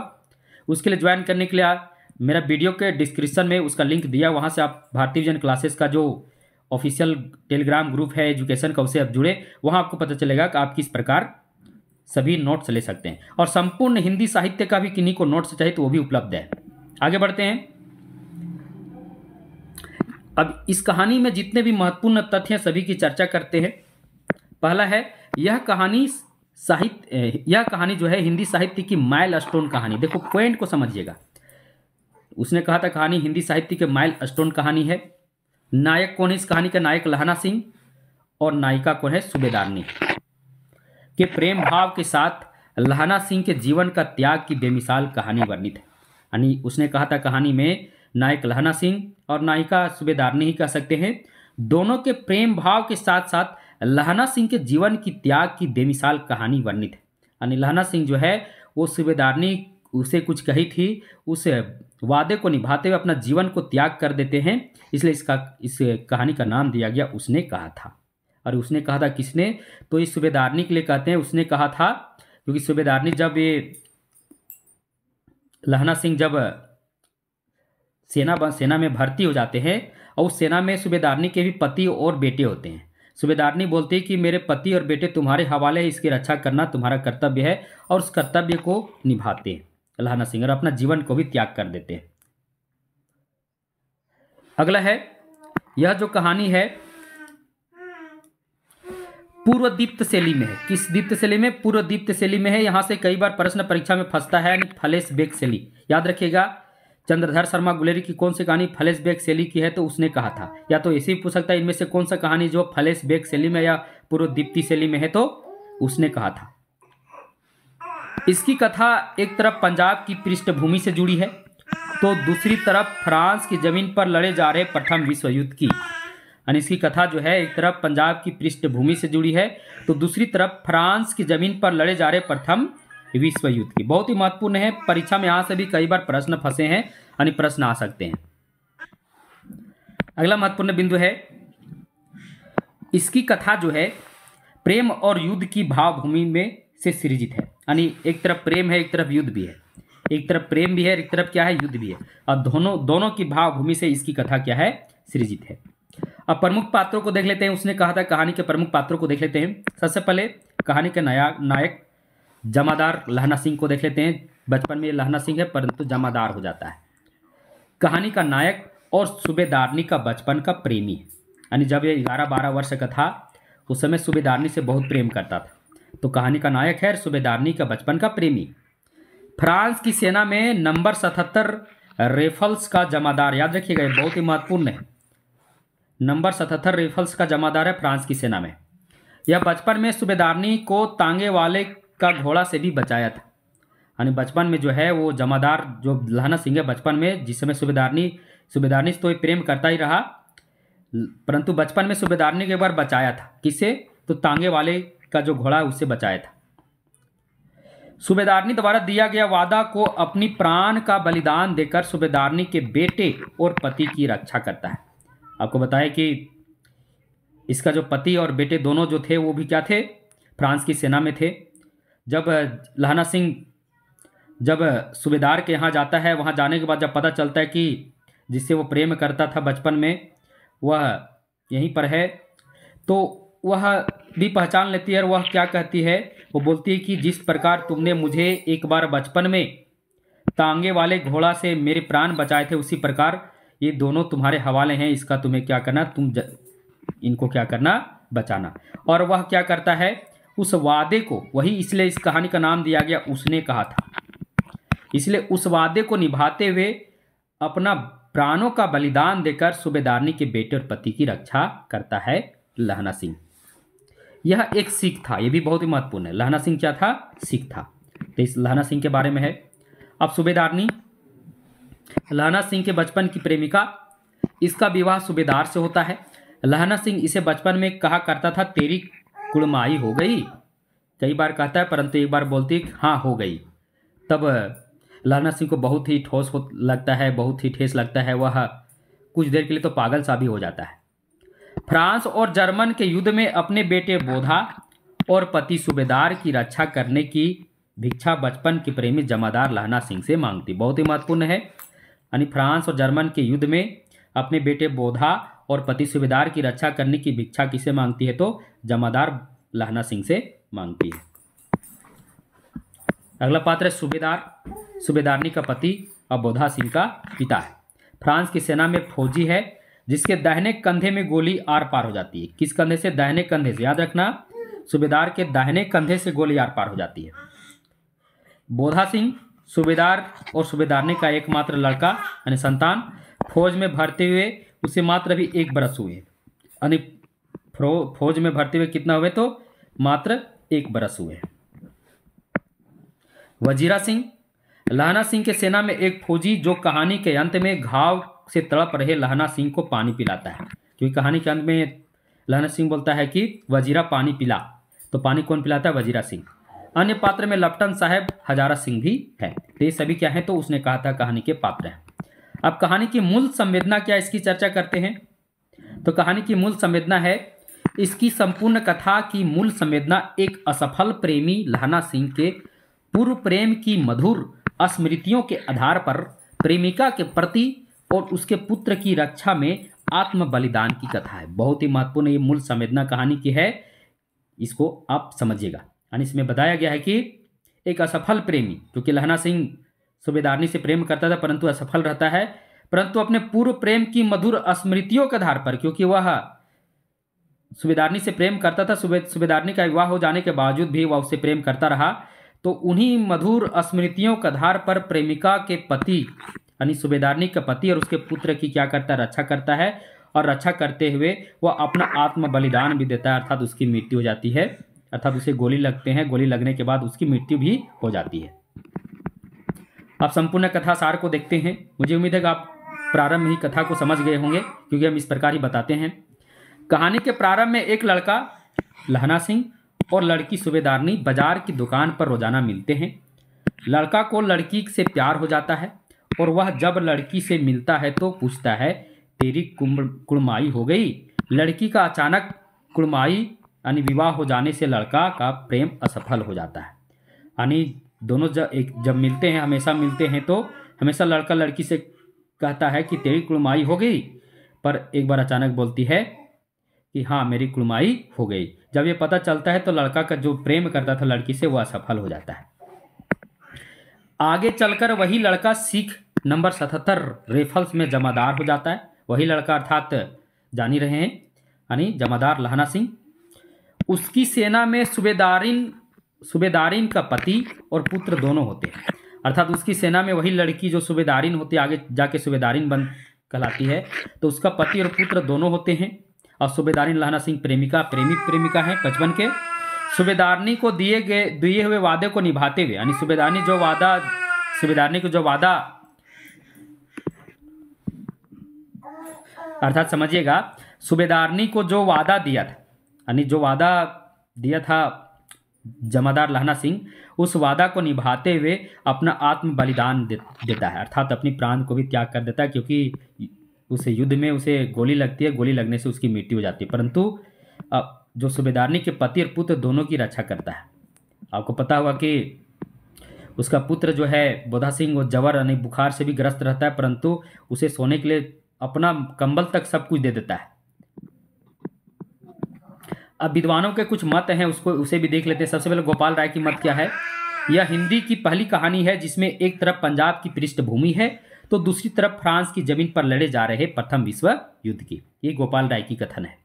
उसके लिए ज्वाइन करने के लिए मेरा वीडियो के डिस्क्रिप्शन में उसका लिंक दिया, वहाँ से आप भारतीय विजन क्लासेस का जो ऑफिशियल टेलीग्राम ग्रुप है एजुकेशन का, उससे आप जुड़े। वहाँ आपको पता चलेगा कि आप किस प्रकार सभी नोट्स ले सकते हैं। और संपूर्ण हिंदी साहित्य का भी किन्हीं को नोट्स चाहिए तो वो भी उपलब्ध है। आगे बढ़ते हैं। अब इस कहानी में जितने भी महत्वपूर्ण तथ्य हैं सभी की चर्चा करते हैं। पहला है, यह कहानी जो है हिंदी साहित्य की माइलस्टोन कहानी। देखो पॉइंट को समझिएगा। उसने कहा था कहानी हिंदी साहित्य के माइलस्टोन कहानी है। नायक कौन है इस कहानी का? नायक लहना सिंह और नायिका कौन है? सूबेदारनी। के प्रेम भाव के साथ लहना सिंह के जीवन का त्याग की बेमिसाल कहानी वर्णित है। यानी उसने कहा था कहानी में नायक लहना सिंह और नायिका सूबेदारनी ही कह सकते हैं, दोनों के प्रेम भाव के साथ साथ लहना सिंह के जीवन की त्याग की बेमिसाल कहानी वर्णित है। यानी लहना सिंह जो है वो सूबेदारनी उसे कुछ कही थी, उस वादे को निभाते हुए अपना जीवन को त्याग कर देते हैं, इसलिए इस कहानी का नाम दिया गया उसने कहा था। और उसने कहा था किसने? तो इस सूबेदारनी के लिए कहते हैं उसने कहा था, क्योंकि सूबेदारनी जब ये लहना सिंह जब सेना में भर्ती हो जाते हैं और उस सेना में सूबेदारनी के भी पति और बेटे होते हैं। सूबेदारनी बोलती है कि मेरे पति और बेटे तुम्हारे हवाले है, इसकी रक्षा करना तुम्हारा कर्तव्य है, और उस कर्तव्य को निभाते हैं लहना सिंह और अपना जीवन को भी त्याग कर देते हैं। अगला है, यह जो कहानी है पूर्वदीप्त शैली में है। किस दीप्त शैली में? पूर्वदीप्त शैली में है। यहाँ से कई बार प्रश्न परीक्षा में फंसता है। फ्लैशबैक शैली याद रखिएगा। चंद्रधर शर्मा गुलेरी की कौन सी कहानी फ्लैशबैक शैली की है? तो उसने कहा था। या तो ऐसे ही पूछ सकता है इनमें से कौन सा कहानी जो फ्लैशबैक शैली में या पूर्वदीप्ति शैली में है, तो उसने कहा था। इसकी कथा एक तरफ पंजाब की पृष्ठभूमि से जुड़ी है तो दूसरी तरफ फ्रांस की जमीन पर लड़े जा रहे प्रथम विश्व युद्ध की। यानी इसकी कथा जो है एक तरफ पंजाब की पृष्ठभूमि से जुड़ी है तो दूसरी तरफ फ्रांस की जमीन पर लड़े जा रहे प्रथम विश्व युद्ध की। बहुत ही महत्वपूर्ण है। परीक्षा में यहाँ से भी कई बार प्रश्न फंसे हैं, यानी प्रश्न आ सकते हैं। अगला महत्वपूर्ण बिंदु है, इसकी कथा जो है प्रेम और युद्ध की भावभूमि में से सृजित है। यानी एक तरफ प्रेम है, एक तरफ युद्ध भी है। एक तरफ प्रेम भी है, एक तरफ क्या है? युद्ध भी है। और दोनों की भावभूमि से इसकी कथा क्या है? सृजित है। अब प्रमुख पात्रों को देख लेते हैं। उसने कहा था कहानी के प्रमुख पात्रों को देख लेते हैं। सबसे पहले कहानी के नायक जमादार लहना सिंह को देख लेते हैं। बचपन में लहना सिंह है परंतु जमादार हो जाता है। कहानी का नायक और सूबेदारनी का बचपन का प्रेमी है। यानी जब ये 11-12 वर्ष का था उस समय सूबेदारनी से बहुत प्रेम करता था। तो कहानी का नायक है सूबेदारनी का बचपन का प्रेमी। फ्रांस की सेना में नंबर 77 रेफल्स का जमादार, याद रखिएगा ये बहुत ही महत्वपूर्ण है। नंबर 77 रेफल्स का जमादार है फ्रांस की सेना में। यह बचपन में सूबेदारनी को तांगे वाले का घोड़ा से भी बचाया था। यानी बचपन में जो है वो जमादार जो लहना सिंह है बचपन में, जिस समय सूबेदारनी से तो ये प्रेम करता ही रहा परंतु बचपन में सूबेदारनी के एक बार बचाया था। किससे? तो तांगे वाले का जो घोड़ा है उससे बचाया था। सूबेदारनी द्वारा दिया गया वादा को अपनी प्राण का बलिदान देकर सूबेदारनी के बेटे और पति की रक्षा करता है। आपको बताया कि इसका जो पति और बेटे दोनों जो थे वो भी क्या थे? फ्रांस की सेना में थे। जब लहना सिंह जब सूबेदार के यहाँ जाता है, वहाँ जाने के बाद जब पता चलता है कि जिससे वो प्रेम करता था बचपन में वह यहीं पर है, तो वह भी पहचान लेती है और वह क्या कहती है? वो बोलती है कि जिस प्रकार तुमने मुझे एक बार बचपन में तांगे वाले घोड़ा से मेरे प्राण बचाए थे उसी प्रकार ये दोनों तुम्हारे हवाले हैं। इसका तुम्हें क्या करना? इनको क्या करना? बचाना। और वह क्या करता है? उस वादे को, वही इसलिए इस कहानी का नाम दिया गया उसने कहा था, इसलिए उस वादे को निभाते हुए अपना प्राणों का बलिदान देकर सूबेदारनी के बेटे और पति की रक्षा करता है लहना सिंह। यह एक सिख था। यह भी बहुत ही महत्वपूर्ण है। लहना सिंह क्या था? सिख था। तो इस लहना सिंह के बारे में है। अब सूबेदारनी लहना सिंह के बचपन की प्रेमिका, इसका विवाह सूबेदार से होता है। लहना सिंह इसे बचपन में कहा करता था तेरी कुड़माई हो गई, कई बार कहता है परंतु एक बार बोलती है हाँ हो गई। तब लहना सिंह को बहुत ही ठोस लगता है, बहुत ही ठेस लगता है। वह कुछ देर के लिए तो पागल सा भी हो जाता है। फ्रांस और जर्मन के युद्ध में अपने बेटे बोधा और पति सूबेदार की रक्षा करने की भिक्षा बचपन की प्रेमी जमादार लहना सिंह से मांगती। बहुत ही महत्वपूर्ण है। यानी फ्रांस और जर्मन के युद्ध में अपने बेटे बोधा और पति सूबेदार की रक्षा करने की भिक्षा किसे मांगती है? तो जमादार लहना सिंह से मांगती है। अगला पात्र है सूबेदार। सूबेदारनी का पति और बोधा सिंह का पिता है। फ्रांस की सेना में फौजी है जिसके दाहिने कंधे में गोली आर पार हो जाती है। किस कंधे से? दाहिने कंधे से। याद रखना, सूबेदार के दाहिने कंधे से गोली आर पार हो जाती है। बोधा सिंह सूबेदार और सूबेदारनी का एकमात्र लड़का यानी संतान। फौज में भर्ती हुए उसे मात्र अभी 1 बरस हुए। यानी फौज में भर्ती हुए कितना हुए? तो मात्र 1 बरस हुए। वजीरा सिंह लहना सिंह के सेना में एक फौजी जो कहानी के अंत में घाव से तड़प रहे लहना सिंह को पानी पिलाता है। क्योंकि कहानी के अंत में लहना सिंह बोलता है कि वजीरा पानी पिला, तो पानी कौन पिलाता है? वजीरा सिंह। अन्य पात्र में लेफ्टिनेंट साहब हजारा सिंह भी है। तो ये सभी क्या है? तो उसने कहा था कहानी के पात्र हैं। अब कहानी की मूल संवेदना क्या, इसकी चर्चा करते हैं। तो कहानी की मूल संवेदना है, इसकी संपूर्ण कथा की मूल संवेदना एक असफल प्रेमी लहना सिंह के पूर्व प्रेम की मधुर स्मृतियों के आधार पर प्रेमिका के प्रति और उसके पुत्र की रक्षा में आत्म बलिदान की कथा है। बहुत ही महत्वपूर्ण ये मूल संवेदना कहानी की है, इसको आप समझिएगा। यानी इसमें बताया गया है कि एक असफल प्रेमी, क्योंकि लहना सिंह सूबेदारनी से प्रेम करता था परंतु असफल रहता है, परंतु अपने पूर्व प्रेम की मधुर स्मृतियों के आधार पर, क्योंकि वह सूबेदारनी से प्रेम करता था। सूबेदारनी का विवाह हो जाने के बावजूद भी वह उससे प्रेम करता रहा। तो उन्हीं मधुर स्मृतियों के आधार पर प्रेमिका के पति यानी सूबेदारनी के पति और उसके पुत्र की क्या करता है, रक्षा करता है। और रक्षा करते हुए वह अपना आत्म बलिदान भी देता है, अर्थात उसकी मृत्यु हो जाती है, अर्थात उसे गोली लगते हैं। गोली लगने के बाद उसकी मृत्यु भी हो जाती है। आप संपूर्ण कथा सार को देखते हैं। मुझे उम्मीद है कि आप प्रारंभ में ही कथा को समझ गए होंगे, क्योंकि हम इस प्रकार ही बताते हैं। कहानी के प्रारंभ में एक लड़का लहना सिंह और लड़की सूबेदारनी बाजार की दुकान पर रोजाना मिलते हैं। लड़का को लड़की से प्यार हो जाता है और वह जब लड़की से मिलता है तो पूछता है, तेरी कुड़माई हो गई। लड़की का अचानक कुड़माई यानी विवाह हो जाने से लड़का का प्रेम असफल हो जाता है। यानी दोनों जब मिलते हैं, हमेशा मिलते हैं, तो हमेशा लड़का लड़की से कहता है कि तेरी कुड़माई हो गई, पर एक बार अचानक बोलती है कि हाँ मेरी कुड़माई हो गई। जब ये पता चलता है तो लड़का का जो प्रेम करता था लड़की से वह असफल हो जाता है। आगे चलकर वही लड़का सिख नंबर 77 रेफल्स में जमादार हो जाता है। वही लड़का अर्थात जान ही रहे हैं यानी जमादार लहना सिंह। उसकी सेना में सूबेदारिन का पति और पुत्र दोनों होते हैं। अर्थात उसकी सेना में वही लड़की जो सूबेदारिन होती है, आगे जाके सूबेदारिन बन कहलाती है, तो उसका पति और पुत्र दोनों होते हैं। और सूबेदारिन लहना सिंह प्रेमिका है बचपन के। सूबेदारनी को दिए हुए वादे को निभाते हुए यानी सूबेदारनी को जो वादा अर्थात समझिएगा, सूबेदारनी को जो वादा दिया था यानी जो वादा दिया था जमादार लहना सिंह, उस वादा को निभाते हुए अपना आत्म बलिदान देता है, अर्थात अपनी प्राण को भी त्याग कर देता है, क्योंकि उसे युद्ध में उसे गोली लगती है। गोली लगने से उसकी मृत्यु हो जाती है, परंतु जो सूबेदारनी के पति और पुत्र दोनों की रक्षा करता है। आपको पता होगा कि उसका पुत्र जो है बोधा सिंह, वो जवर यानी बुखार से भी ग्रस्त रहता है, परंतु उसे सोने के लिए अपना कंबल तक सब कुछ दे देता है। अब विद्वानों के कुछ मत हैं, उसे भी देख लेते हैं। सबसे पहले गोपाल राय की मत क्या है। यह हिंदी की पहली कहानी है जिसमें एक तरफ पंजाब की पृष्ठभूमि है तो दूसरी तरफ फ्रांस की जमीन पर लड़े जा रहे प्रथम विश्व युद्ध की। ये गोपाल राय की कथन है।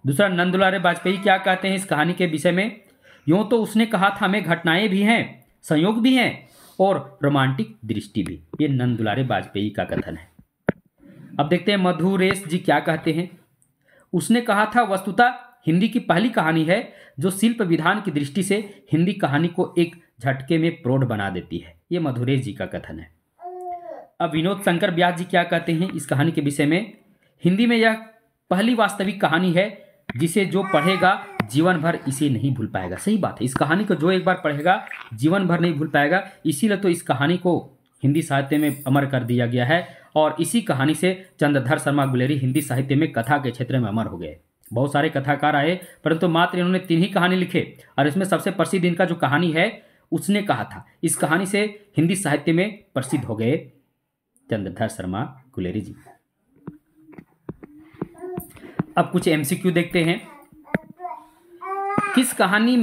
दूसरा, नंद दुलारे वाजपेयी क्या कहते हैं इस कहानी के विषय में। यूं तो उसने कहा था हमें घटनाएं भी हैं, संयोग भी हैं और रोमांटिक दृष्टि भी। ये नंद दुलारे वाजपेयी का कथन है। अब देखते हैं मधुरेश जी क्या कहते हैं। उसने कहा था वस्तुतः हिंदी की पहली कहानी है जो शिल्प विधान की दृष्टि से हिंदी कहानी को एक झटके में प्रौढ़ बना देती है। ये मधुरेश जी का कथन है। अब विनोद शंकर व्यास जी क्या कहते हैं इस कहानी के विषय में। हिंदी में यह पहली वास्तविक कहानी है जिसे जो पढ़ेगा जीवन भर इसे नहीं भूल पाएगा। सही बात है, इस कहानी को जो एक बार पढ़ेगा जीवन भर नहीं भूल पाएगा। इसीलिए तो इस कहानी को हिंदी साहित्य में अमर कर दिया गया है और इसी कहानी से चंद्रधर शर्मा गुलेरी हिंदी साहित्य में कथा के क्षेत्र में अमर हो गए। बहुत सारे कथाकार आए परंतु मात्र इन्होंने 3 ही कहानी लिखे और इसमें सबसे प्रसिद्ध इनका जो कहानी है उसने कहा था। इस कहानी से हिंदी साहित्य में प्रसिद्ध हो गए चंद्रधर शर्मा गुलेरी जी। अब कुछ एमसीक्यू देखते हैं। किस कहानी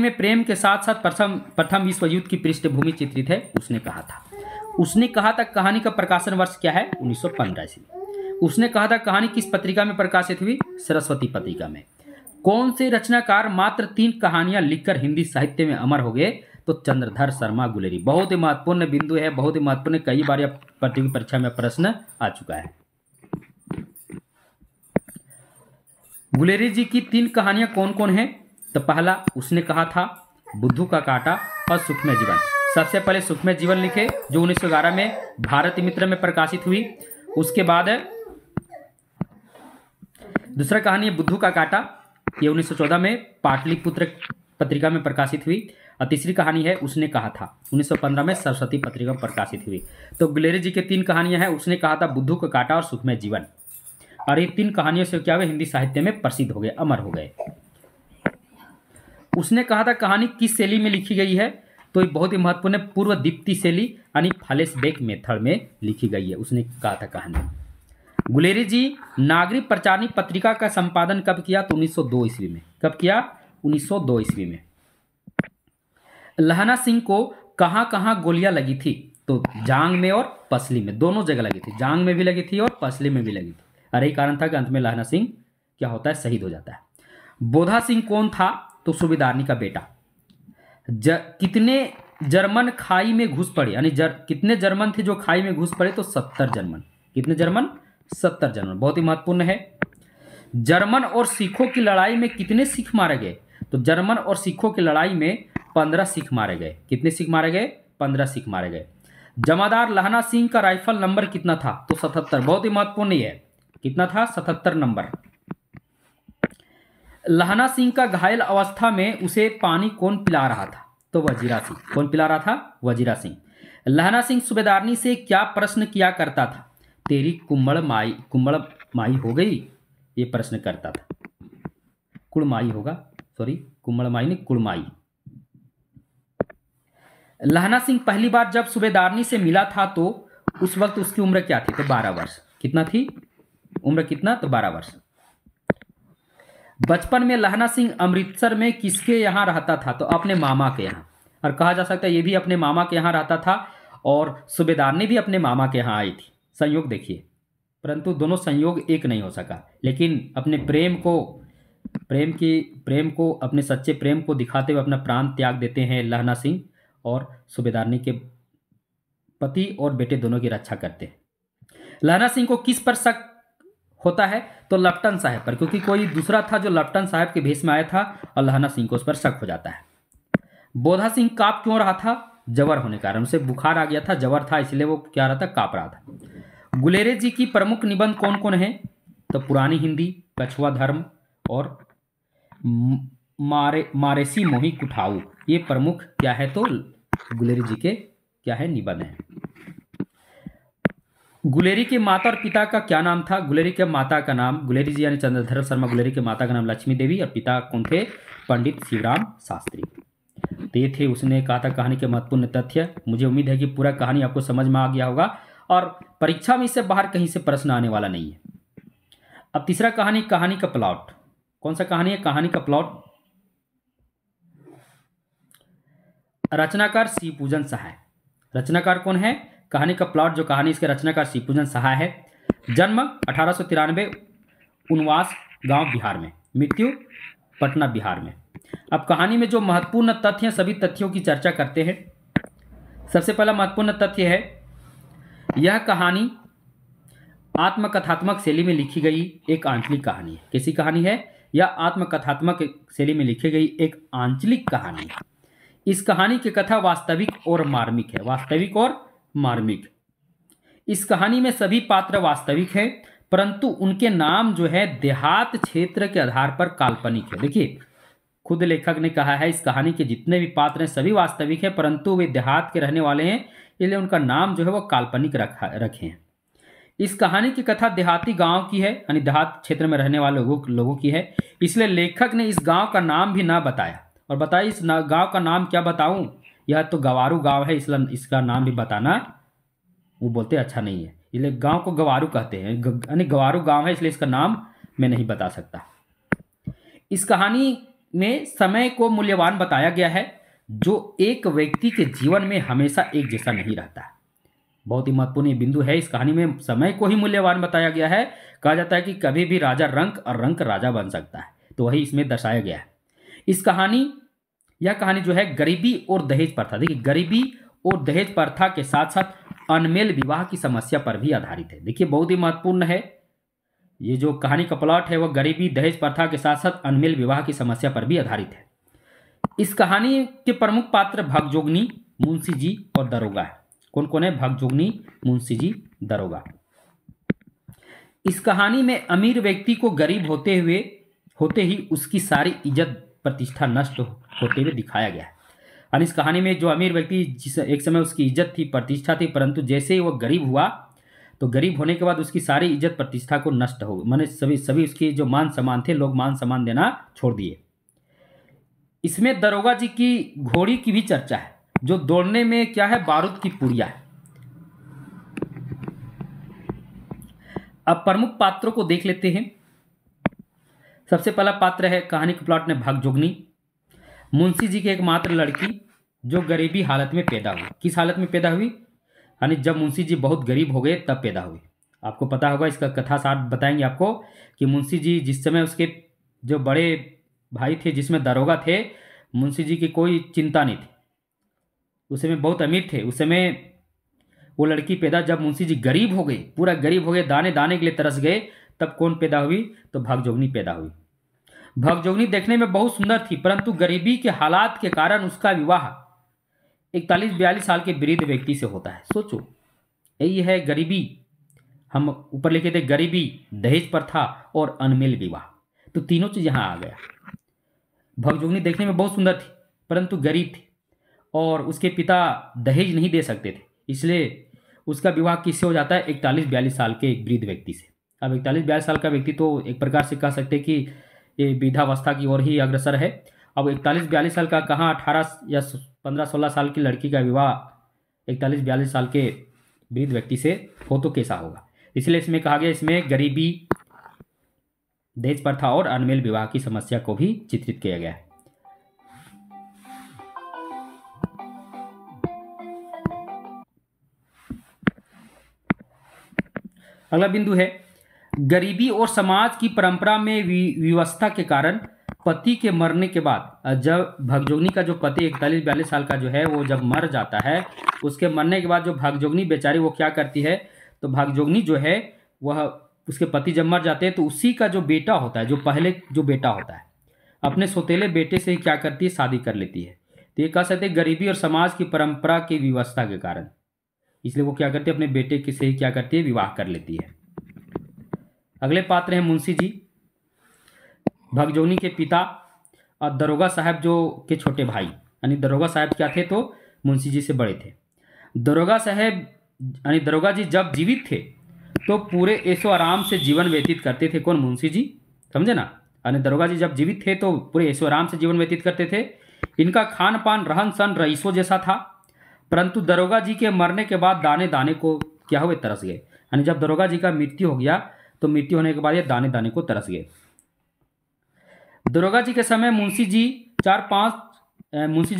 में प्रेम के साथ साथ प्रथम विश्व युद्ध की पृष्ठभूमि चित्रित है। उसने कहा था कहानी का प्रकाशन वर्ष क्या है 1915 ईस्वी। उसने कहा था कहानी किस पत्रिका में प्रकाशित हुई, सरस्वती पत्रिका में। कौन से रचनाकार मात्र 3 कहानियां लिखकर हिंदी साहित्य में अमर हो गए, तो चंद्रधर शर्मा गुलेरी। बहुत ही महत्वपूर्ण बिंदु है, बहुत ही महत्वपूर्ण, कई बार यह प्रतियोगी परीक्षा में प्रश्न आ चुका है। गुलेरी जी की 3 कहानियां कौन कौन है, तो पहला उसने कहा था बुद्धू का कांटा और सुखमय जीवन। सबसे पहले सुखमय जीवन लिखे जो 1911 में भारत मित्र में प्रकाशित हुई। उसके बाद दूसरा कहानी है बुद्धू का कांटा, ये 1914 में पाटलिपुत्र पत्रिका में प्रकाशित हुई। और तीसरी कहानी है उसने कहा था 1915 में सरस्वती पत्रिका में प्रकाशित हुई। तो गुलेरी जी की 3 कहानियां हैं, उसने कहा था बुद्धू का कांटा और सुखमय जीवन। और ये 3 कहानियों से क्या हुए, हिंदी साहित्य में प्रसिद्ध हो गए, अमर हो गए। उसने कहा था कहानी किस शैली में लिखी गई है, तो ये बहुत ही महत्वपूर्ण पूर्व दीप्ति शैली यानी फ्लैशबैक मेथड में लिखी गई है। उसने कहा था कहानी। गुलेरी जी नागरिक प्रचारणी पत्रिका का संपादन कब किया, तो 1902 ईस्वी में। कब किया, 1902 ईस्वी में। लहना सिंह को कहां कहां गोलियां लगी थी, तो जांग में और पसली में, दोनों जगह लगी थी। जांग में भी लगी थी और पसली में भी लगी थी। और यही कारण था कि अंत में लहना सिंह क्या होता है, शहीद हो जाता है। बोधा सिंह कौन था? तो सूबेदारनी का बेटा। कितने जर्मन खाई में घुस पड़े, यानी कितने जर्मन थे जो खाई में घुस पड़े? तो 70 जर्मन। कितने जर्मन? 70 जर्मन। बहुत ही महत्वपूर्ण है। जर्मन और सिखों की लड़ाई में कितने सिख मारे गए? तो जर्मन और सिखों की लड़ाई में 15 सिख मारे गए। कितने सिख मारे गए? 15 सिख मारे गए। जमादार लहना सिंह का राइफल नंबर कितना था? तो 77। बहुत ही महत्वपूर्ण है। कितना था? 77 नंबर। लहना सिंह का घायल अवस्था में उसे पानी कौन पिला रहा था? तो वजीरा सिंह। कौन पिला रहा था? वजीरा सिंह। लहना सिंह सूबेदारनी से क्या प्रश्न किया करता था? तेरी कुम्मड़ माई हो गई, ये प्रश्न करता था। कुड़माई होगा, सॉरी, कुम्मड़ माई नहीं, कुड़माई। लहना सिंह पहली बार जब सूबेदारनी से मिला था तो उस वक्त उसकी उम्र क्या थी? तो 12 वर्ष। कितना थी उम्र? कितना? तो 12 वर्ष। बचपन में लहना सिंह अमृतसर में किसके यहाँ रहता था? तो अपने मामा के यहाँ। और कहा जा सकता है ये भी अपने मामा के यहाँ रहता था और सूबेदारनी भी अपने मामा के यहाँ आई थी। संयोग देखिए, परंतु दोनों संयोग एक नहीं हो सका। लेकिन अपने प्रेम को अपने सच्चे प्रेम को दिखाते हुए अपना प्राण त्याग देते हैं लहना सिंह, और सूबेदारनी के पति और बेटे दोनों की रक्षा करते हैं। लहना सिंह को किस पर शक होता है? तो लेफ्टिनेंट साहब पर, क्योंकि कोई दूसरा था जो लेफ्टिनेंट साहब के भेष में आया था और लहना सिंह को उस पर शक हो जाता है। बोधा सिंह कांप क्यों रहा था? जवर होने के कारण। उसे बुखार आ गया था, जवर था, इसलिए वो क्या रहा था? कांप रहा था। गुलेरे जी की प्रमुख निबंध कौन कौन है? तो पुरानी हिंदी, कछुआ धर्म और मारेसी मोही कुठाऊ, ये प्रमुख क्या है? तो गुलेरी जी के क्या है? निबंध है। गुलेरी के माता और पिता का क्या नाम था? गुलेरी के माता का नाम, गुलेरी जी यानी चंद्रधर शर्मा गुलेरी के माता का नाम लक्ष्मी देवी और पिता कौन थे? पंडित शिवराम शास्त्री। तो ये थे उसने कहा था कहानी के महत्वपूर्ण तथ्य। मुझे उम्मीद है कि पूरा कहानी आपको समझ में आ गया होगा और परीक्षा में इससे बाहर कहीं से प्रश्न आने वाला नहीं है। अब तीसरा कहानी का प्लॉट। कौन सा कहानी है? कहानी का प्लॉट। रचनाकार शिवपूजन सहाय। रचनाकार कौन है? कहानी का प्लॉट जो कहानी, इसके रचनाकार शिवपूजन सहाय है। जन्म 1893, उनवास गांव बिहार में, मृत्यु पटना बिहार में। अब कहानी में जो महत्वपूर्ण तथ्य हैं, सभी तथ्यों की चर्चा करते हैं। सबसे पहला महत्वपूर्ण तथ्य है, यह कहानी आत्मकथात्मक शैली में लिखी गई एक आंचलिक कहानी है। कैसी कहानी है? यह आत्मकथात्मक शैली में लिखी गई एक आंचलिक कहानी है। इस कहानी की कथा वास्तविक और मार्मिक है। वास्तविक और मार्मिक। इस कहानी में सभी पात्र वास्तविक हैं, परंतु उनके नाम जो है देहात क्षेत्र के आधार पर काल्पनिक है। देखिए, खुद लेखक ने कहा है इस कहानी के जितने भी पात्र हैं सभी वास्तविक हैं, परंतु वे देहात के रहने वाले हैं, इसलिए उनका नाम जो है वो काल्पनिक रखे हैं। इस कहानी की कथा देहाती गांव की है, यानी देहात क्षेत्र में रहने वाले लोगों की है, इसलिए लेखक ने इस गांव का नाम भी ना बताया। और बताइए इस गांव का नाम क्या बताऊं? यह तो गवारू गांव है, इसलिए इसका नाम भी बताना वो बोलते अच्छा नहीं है, इसलिए गांव को गवारू कहते हैं, यानी गवारू गांव है, इसलिए इसका नाम मैं नहीं बता सकता। इस कहानी में समय को मूल्यवान बताया गया है, जो एक व्यक्ति के जीवन में हमेशा एक जैसा नहीं रहता है। बहुत ही महत्वपूर्ण बिंदु है। इस कहानी में समय को ही मूल्यवान बताया गया है। कहा जाता है कि कभी भी राजा रंक और रंक राजा बन सकता है, तो वही इसमें दर्शाया गया है। यह कहानी जो है गरीबी और दहेज प्रथा, देखिए गरीबी और दहेज प्रथा के साथ साथ अनमेल विवाह की समस्या पर भी आधारित है। देखिए बहुत ही महत्वपूर्ण है, ये जो कहानी का प्लॉट है वह गरीबी दहेज प्रथा के साथ साथ अनमेल विवाह की समस्या पर भी आधारित है। इस कहानी के प्रमुख पात्र भगजोगनी, मुंशी जी और दरोगा है। कौन कौन है? भगजोगनी, मुंशी जी, दरोगा। इस कहानी में अमीर व्यक्ति को गरीब होते ही उसकी सारी इज्जत प्रतिष्ठा नष्ट होते हुए दिखाया गया है। और इस कहानी में जो अमीर व्यक्ति जिस एक समय उसकी इज्जत थी, प्रतिष्ठा थी, परंतु जैसे ही वह गरीब हुआ तो गरीब होने के बाद उसकी सारी इज्जत प्रतिष्ठा को नष्ट हो, माने सभी उसकी जो मान सम्मान थे, लोग मान सम्मान देना छोड़ दिए। इसमें दरोगा जी की घोड़ी की भी चर्चा है, जो दौड़ने में क्या है? बारूद की पुड़िया है। अब प्रमुख पात्रों को देख लेते हैं। सबसे पहला पात्र है कहानी के प्लॉट में भगजोगनी, मुंशी जी की एकमात्र लड़की जो गरीबी हालत में पैदा हुई। किस हालत में पैदा हुई? यानी जब मुंशी जी बहुत गरीब हो गए तब पैदा हुई। आपको पता होगा, इसका कथा सार बताएंगे आपको कि मुंशी जी जिस समय उसके जो बड़े भाई थे जिसमें दरोगा थे, मुंशी जी की कोई चिंता नहीं थी। उस समय बहुत अमीर थे। उस समय वो लड़की पैदा, जब मुंशी जी गरीब हो गए, पूरा गरीब हो गए, दाने दाने के लिए तरस गए, तब कौन पैदा हुई? तो भागजोगनी पैदा हुई। भागजोगनी देखने में बहुत सुंदर थी, परंतु गरीबी के हालात के कारण उसका विवाह 41-42 साल के वृद्ध व्यक्ति से होता है। सोचो, यही है गरीबी। हम ऊपर लिखे थे गरीबी, दहेज प्रथा और अनमेल विवाह, तो तीनों चीज यहां आ गया। भागजोगनी देखने में बहुत सुंदर थी, परंतु गरीब थी और उसके पिता दहेज नहीं दे सकते थे, इसलिए उसका विवाह किससे हो जाता है? 41-42 साल के एक वृद्ध व्यक्ति से। अब 41-42 साल का व्यक्ति तो एक प्रकार से कह सकते हैं कि ये वृद्धावस्था की ओर ही अग्रसर है। अब 41-42 साल का कहाँ 18 या 15-16 साल की लड़की का विवाह 41-42 साल के वृद्ध व्यक्ति से हो तो कैसा होगा? इसलिए इसमें कहा गया, इसमें गरीबी, दहेज प्रथा और अनमेल विवाह की समस्या को भी चित्रित किया गया है। अगला बिंदु है गरीबी और समाज की परंपरा में विवशता के कारण पति के मरने के बाद, जब भागजोगनी का जो पति 41-42 साल का जो है वो जब मर जाता है, उसके मरने के बाद जो भागजोगनी बेचारी वो क्या करती है? तो भागजोगनी जो है वह, उसके पति जब मर जाते हैं तो उसी का जो बेटा होता है, जो पहले जो बेटा होता है, अपने सौतेले बेटे से ही क्या करती है? शादी कर लेती है। तो ये कह सकते हैं गरीबी और समाज की परंपरा की विवशता के कारण, इसलिए वो क्या करती है? अपने बेटे के से ही क्या करती है? विवाह कर लेती है। अगले पात्र हैं मुंशी जी, भागजोगनी के पिता और दरोगा साहब जो के छोटे भाई। यानी दरोगा साहब क्या थे? तो मुंशी जी से बड़े थे। दरोगा साहब यानी दरोगा जी जब जीवित थे तो पूरे ऐशो आराम से जीवन व्यतीत करते थे। कौन? मुंशी जी, समझे ना? यानी दरोगा जी जब जीवित थे तो पूरे ऐशो आराम से जीवन व्यतीत करते थे। इनका खान पान रहन सहन रईसों जैसा था, परंतु दरोगा जी के मरने के बाद दाने दाने को क्या हुए? तरस गए। यानी जब दरोगा जी का मृत्यु हो गया तो मृत्यु होने के बाद ये दाने दाने को तरस गए। दरोगा जी के समय मुंशी जी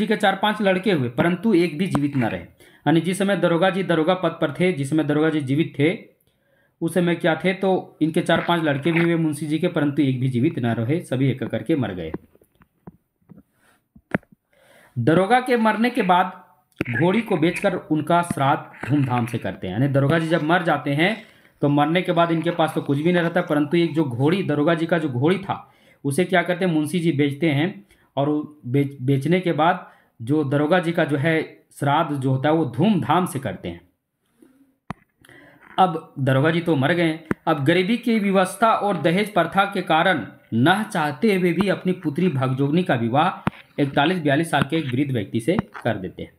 के 4-5 लड़के हुए, परंतु एक भी जीवित न रहे। यानी जिस समय दरोगा जी दरोगा पद पर थे, जिस समय दरोगा जी जीवित थे, उस समय क्या थे? तो इनके 4-5 लड़के भी हुए मुंशी जी के, परंतु एक भी जीवित न रहे, सभी एक करके मर गए। दरोगा के मरने के बाद घोड़ी को बेचकर उनका श्राद्ध धूमधाम से करते हैं। यानी दरोगा जी जब मर जाते हैं तो मरने के बाद इनके पास तो कुछ भी नहीं रहता, परंतु एक जो घोड़ी, दरोगा जी का जो घोड़ी था, उसे क्या करते हैं? मुंशी जी बेचते हैं और बेचने के बाद जो दरोगा जी का जो है श्राद्ध जो होता है वो धूमधाम से करते हैं। अब दरोगा जी तो मर गए। अब गरीबी की व्यवस्था और दहेज प्रथा के कारण न चाहते हुए भी अपनी पुत्री भागजोगनी का विवाह 41-42 साल के एक वृद्ध व्यक्ति से कर देते हैं।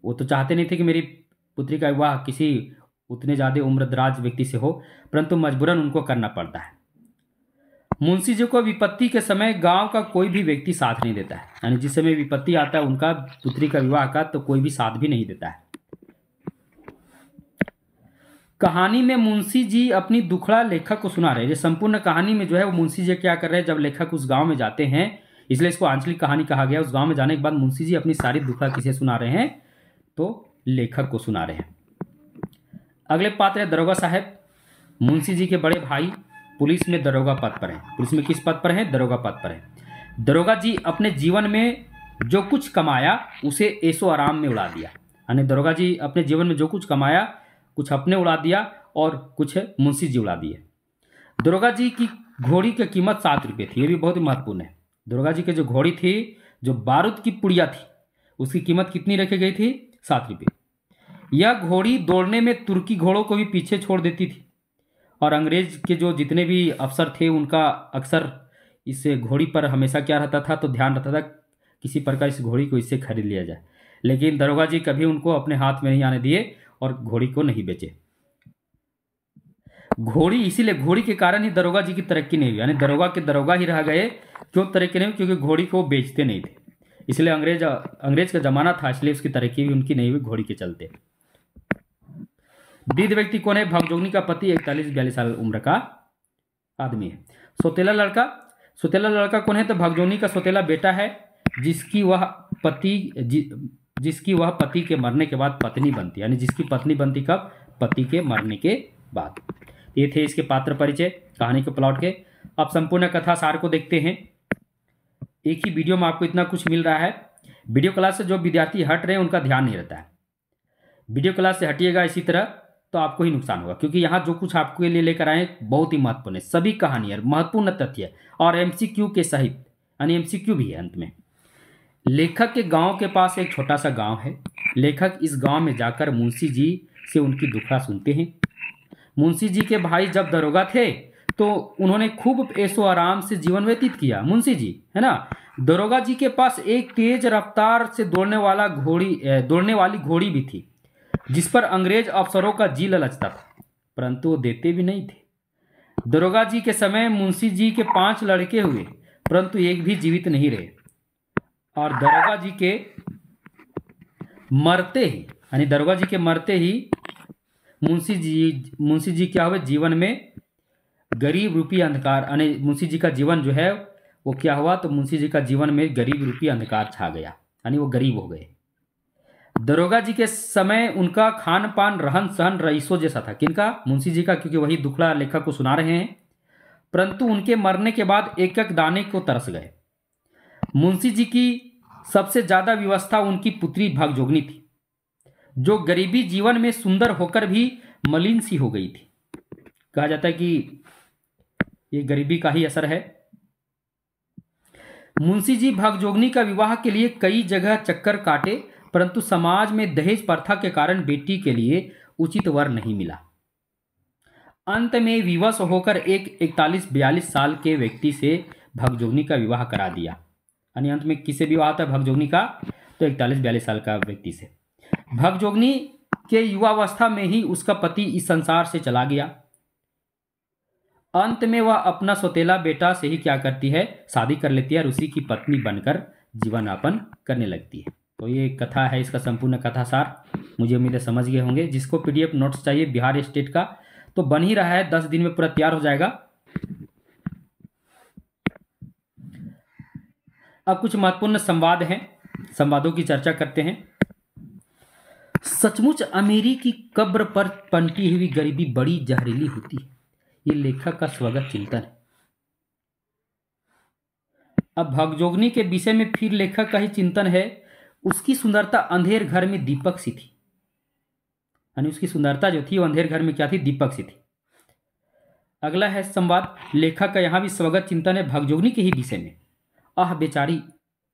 वो तो चाहते नहीं थे कि मेरी पुत्री का विवाह किसी उतने ज़्यादा उम्रदराज व्यक्ति से हो, परंतु मजबूरन उनको करना पड़ता है। मुंशी जी को विपत्ति के समय गांव का कोई भी व्यक्ति साथ नहीं देता है। यानी जिस समय विपत्ति आता है उनका पुत्री का विवाह का, तो कोई भी साथ भी नहीं देता है। कहानी में मुंशी जी अपनी दुखड़ा लेखक को सुना रहे हैं। संपूर्ण कहानी में जो है वो मुंशी जी क्या कर रहे हैं? जब लेखक उस गांव में जाते हैं, इसलिए इसको आंचलिक कहानी कहा गया। उस गांव में जाने के बाद मुंशी जी अपनी सारी दुखड़ा किसे सुना रहे हैं? तो लेखक को सुना रहे हैं। अगले पात्र है दरोगा साहब। मुंशी जी के बड़े भाई पुलिस में दरोगा पद पर हैं। पुलिस में किस पद पर हैं? दरोगा पद पर हैं। दरोगा जी अपने जीवन में जो कुछ कमाया उसे ऐशो आराम में उड़ा दिया। यानी दरोगा जी अपने जीवन में जो कुछ कमाया, कुछ अपने उड़ा दिया और कुछ मुंशी जी उड़ा दिए। दरोगा जी की घोड़ी की कीमत 7 रुपये थी। ये भी बहुत ही महत्वपूर्ण है। दरोगा जी की जो घोड़ी थी, जो बारूद की पुड़िया थी, उसकी कीमत कितनी रखी गई थी? 7 रुपये। यह घोड़ी दौड़ने में तुर्की घोड़ों को भी पीछे छोड़ देती थी और अंग्रेज के जो जितने भी अफसर थे उनका अक्सर इस घोड़ी पर हमेशा क्या रहता था? तो ध्यान रहता था किसी प्रकार इस घोड़ी को इससे खरीद लिया जाए। लेकिन दरोगा जी कभी उनको अपने हाथ में नहीं आने दिए और घोड़ी को नहीं बेचे। घोड़ी, इसीलिए घोड़ी के कारण ही दरोगा जी की तरक्की नहीं हुई। यानी दरोगा के दरोगा ही रह गए। क्यों तरक्की नहीं हुई? क्योंकि घोड़ी को बेचते नहीं थे। इसलिए अंग्रेज का जमाना था, इसलिए उसकी तरक्की भी उनकी नहीं हुई घोड़ी के चलते। वृद्ध व्यक्ति कौन है? भागजोगनी का पति 41-42 साल उम्र का आदमी है। सौतेला लड़का कौन है? तो भागजोगनी का सौतेला बेटा है, जिसकी वह पति के मरने के बाद पत्नी बनती है। यानी जिसकी पत्नी बनती कब? पति के मरने के बाद। ये थे इसके पात्र परिचय कहानी के प्लॉट के। अब संपूर्ण कथा सार को देखते हैं। एक ही वीडियो में आपको इतना कुछ मिल रहा है। वीडियो क्लास से जो विद्यार्थी हट रहे हैं उनका ध्यान नहीं रहता है। वीडियो क्लास से हटिएगा इसी तरह तो आपको ही नुकसान होगा, क्योंकि यहाँ जो कुछ आपके लिए लेकर आए बहुत ही महत्वपूर्ण है। सभी कहानियाँ, महत्वपूर्ण तथ्य और एमसीक्यू के सहित, यानी एमसीक्यू भी है अंत में। लेखक के गांव के पास एक छोटा सा गांव है। लेखक इस गांव में जाकर मुंशी जी से उनकी दुखड़ा सुनते हैं। मुंशी जी के भाई जब दरोगा थे तो उन्होंने खूब ऐशो आराम से जीवन व्यतीत किया। मुंशी जी है ना, दरोगा जी के पास एक तेज रफ्तार से दौड़ने वाली घोड़ी भी थी, जिस पर अंग्रेज अफसरों का जी ललचता था, परंतु वो देते भी नहीं थे। दरोगा जी के समय मुंशी जी के 5 लड़के हुए, परंतु एक भी जीवित नहीं रहे। और दरोगा जी के मरते ही मुंशी जी क्या हुए, जीवन में गरीब रूपी अंधकार, यानी मुंशी जी का जीवन जो है वो क्या हुआ, तो मुंशी जी का जीवन में गरीब रूपी अंधकार छा गया, यानी वो गरीब हो गए। दरोगा जी के समय उनका खान पान रहन सहन रईसों जैसा था। किनका? मुंशी जी का, क्योंकि वही दुखड़ा लेखक को सुना रहे हैं। परंतु उनके मरने के बाद एक एक दाने को तरस गए। मुंशी जी की सबसे ज्यादा व्यवस्था उनकी पुत्री भागजोगनी थी, जो गरीबी जीवन में सुंदर होकर भी मलिन सी हो गई थी। कहा जाता है कि ये गरीबी का ही असर है। मुंशी जी भागजोगनी का विवाह के लिए कई जगह चक्कर काटे, परंतु समाज में दहेज प्रथा के कारण बेटी के लिए उचित वर नहीं मिला। अंत में विवश होकर एक 41-42 साल के व्यक्ति से भागजोगनी का विवाह करा दिया। यानी अंत में किससे विवाह होता है भागजोगनी का? तो 41-42 साल का व्यक्ति से। भागजोगनी के युवावस्था में ही उसका पति इस संसार से चला गया। अंत में वह अपना सौतेला बेटा से ही क्या करती है, शादी कर लेती है और उसी की पत्नी बनकर जीवन यापन करने लगती है। तो ये कथा है, इसका संपूर्ण कथा सार मुझे उम्मीद है समझ गए होंगे। जिसको पीडीएफ नोट्स चाहिए बिहार स्टेट का तो बन ही रहा है, 10 दिन में पूरा तैयार हो जाएगा। अब कुछ महत्वपूर्ण संवाद हैं, संवादों की चर्चा करते हैं। सचमुच अमीरी की कब्र पर पनटी हुई गरीबी बड़ी जहरीली होती है। ये लेखक का स्वगत चिंतन है। अब भागजोगनी के विषय में फिर लेखक का ही चिंतन है। उसकी सुंदरता अंधेर घर में दीपक सी थी, यानी उसकी सुंदरता जो थी वो अंधेर घर में क्या थी, दीपक सी थी। अगला है संवाद, लेखक का यहां भी स्वगत चिंतन है भागजोगनी के ही विषय में। आह बेचारी,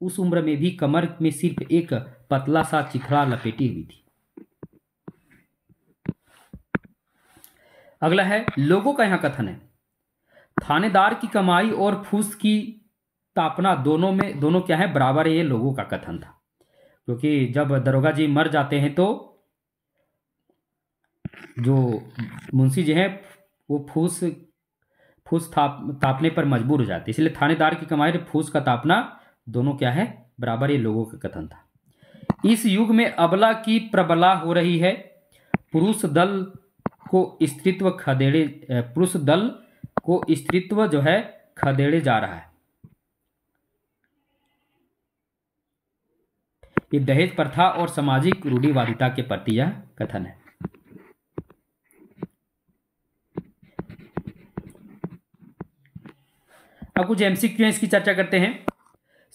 उस उम्र में भी कमर में सिर्फ एक पतला सा चिथड़ा लपेटी हुई थी। अगला है लोगों का यहाँ कथन है, थानेदार की कमाई और फूस की तापना दोनों क्या है, बराबर है। ये लोगों का कथन था, क्योंकि जब दरोगा जी मर जाते हैं तो जो मुंशी जी हैं वो फूस तापने पर मजबूर हो जाते, इसलिए थानेदार की कमाई और फूस का तापना दोनों क्या है, बराबर। ये लोगों का कथन था। इस युग में अबला की प्रबला हो रही है, पुरुष दल को स्त्रीत्व जो है खदेड़े जा रहा है। ये दहेज प्रथा और सामाजिक रूढ़िवादिता के प्रति यह कथन है। अब कुछ एमसीक्यू इसकी चर्चा करते हैं।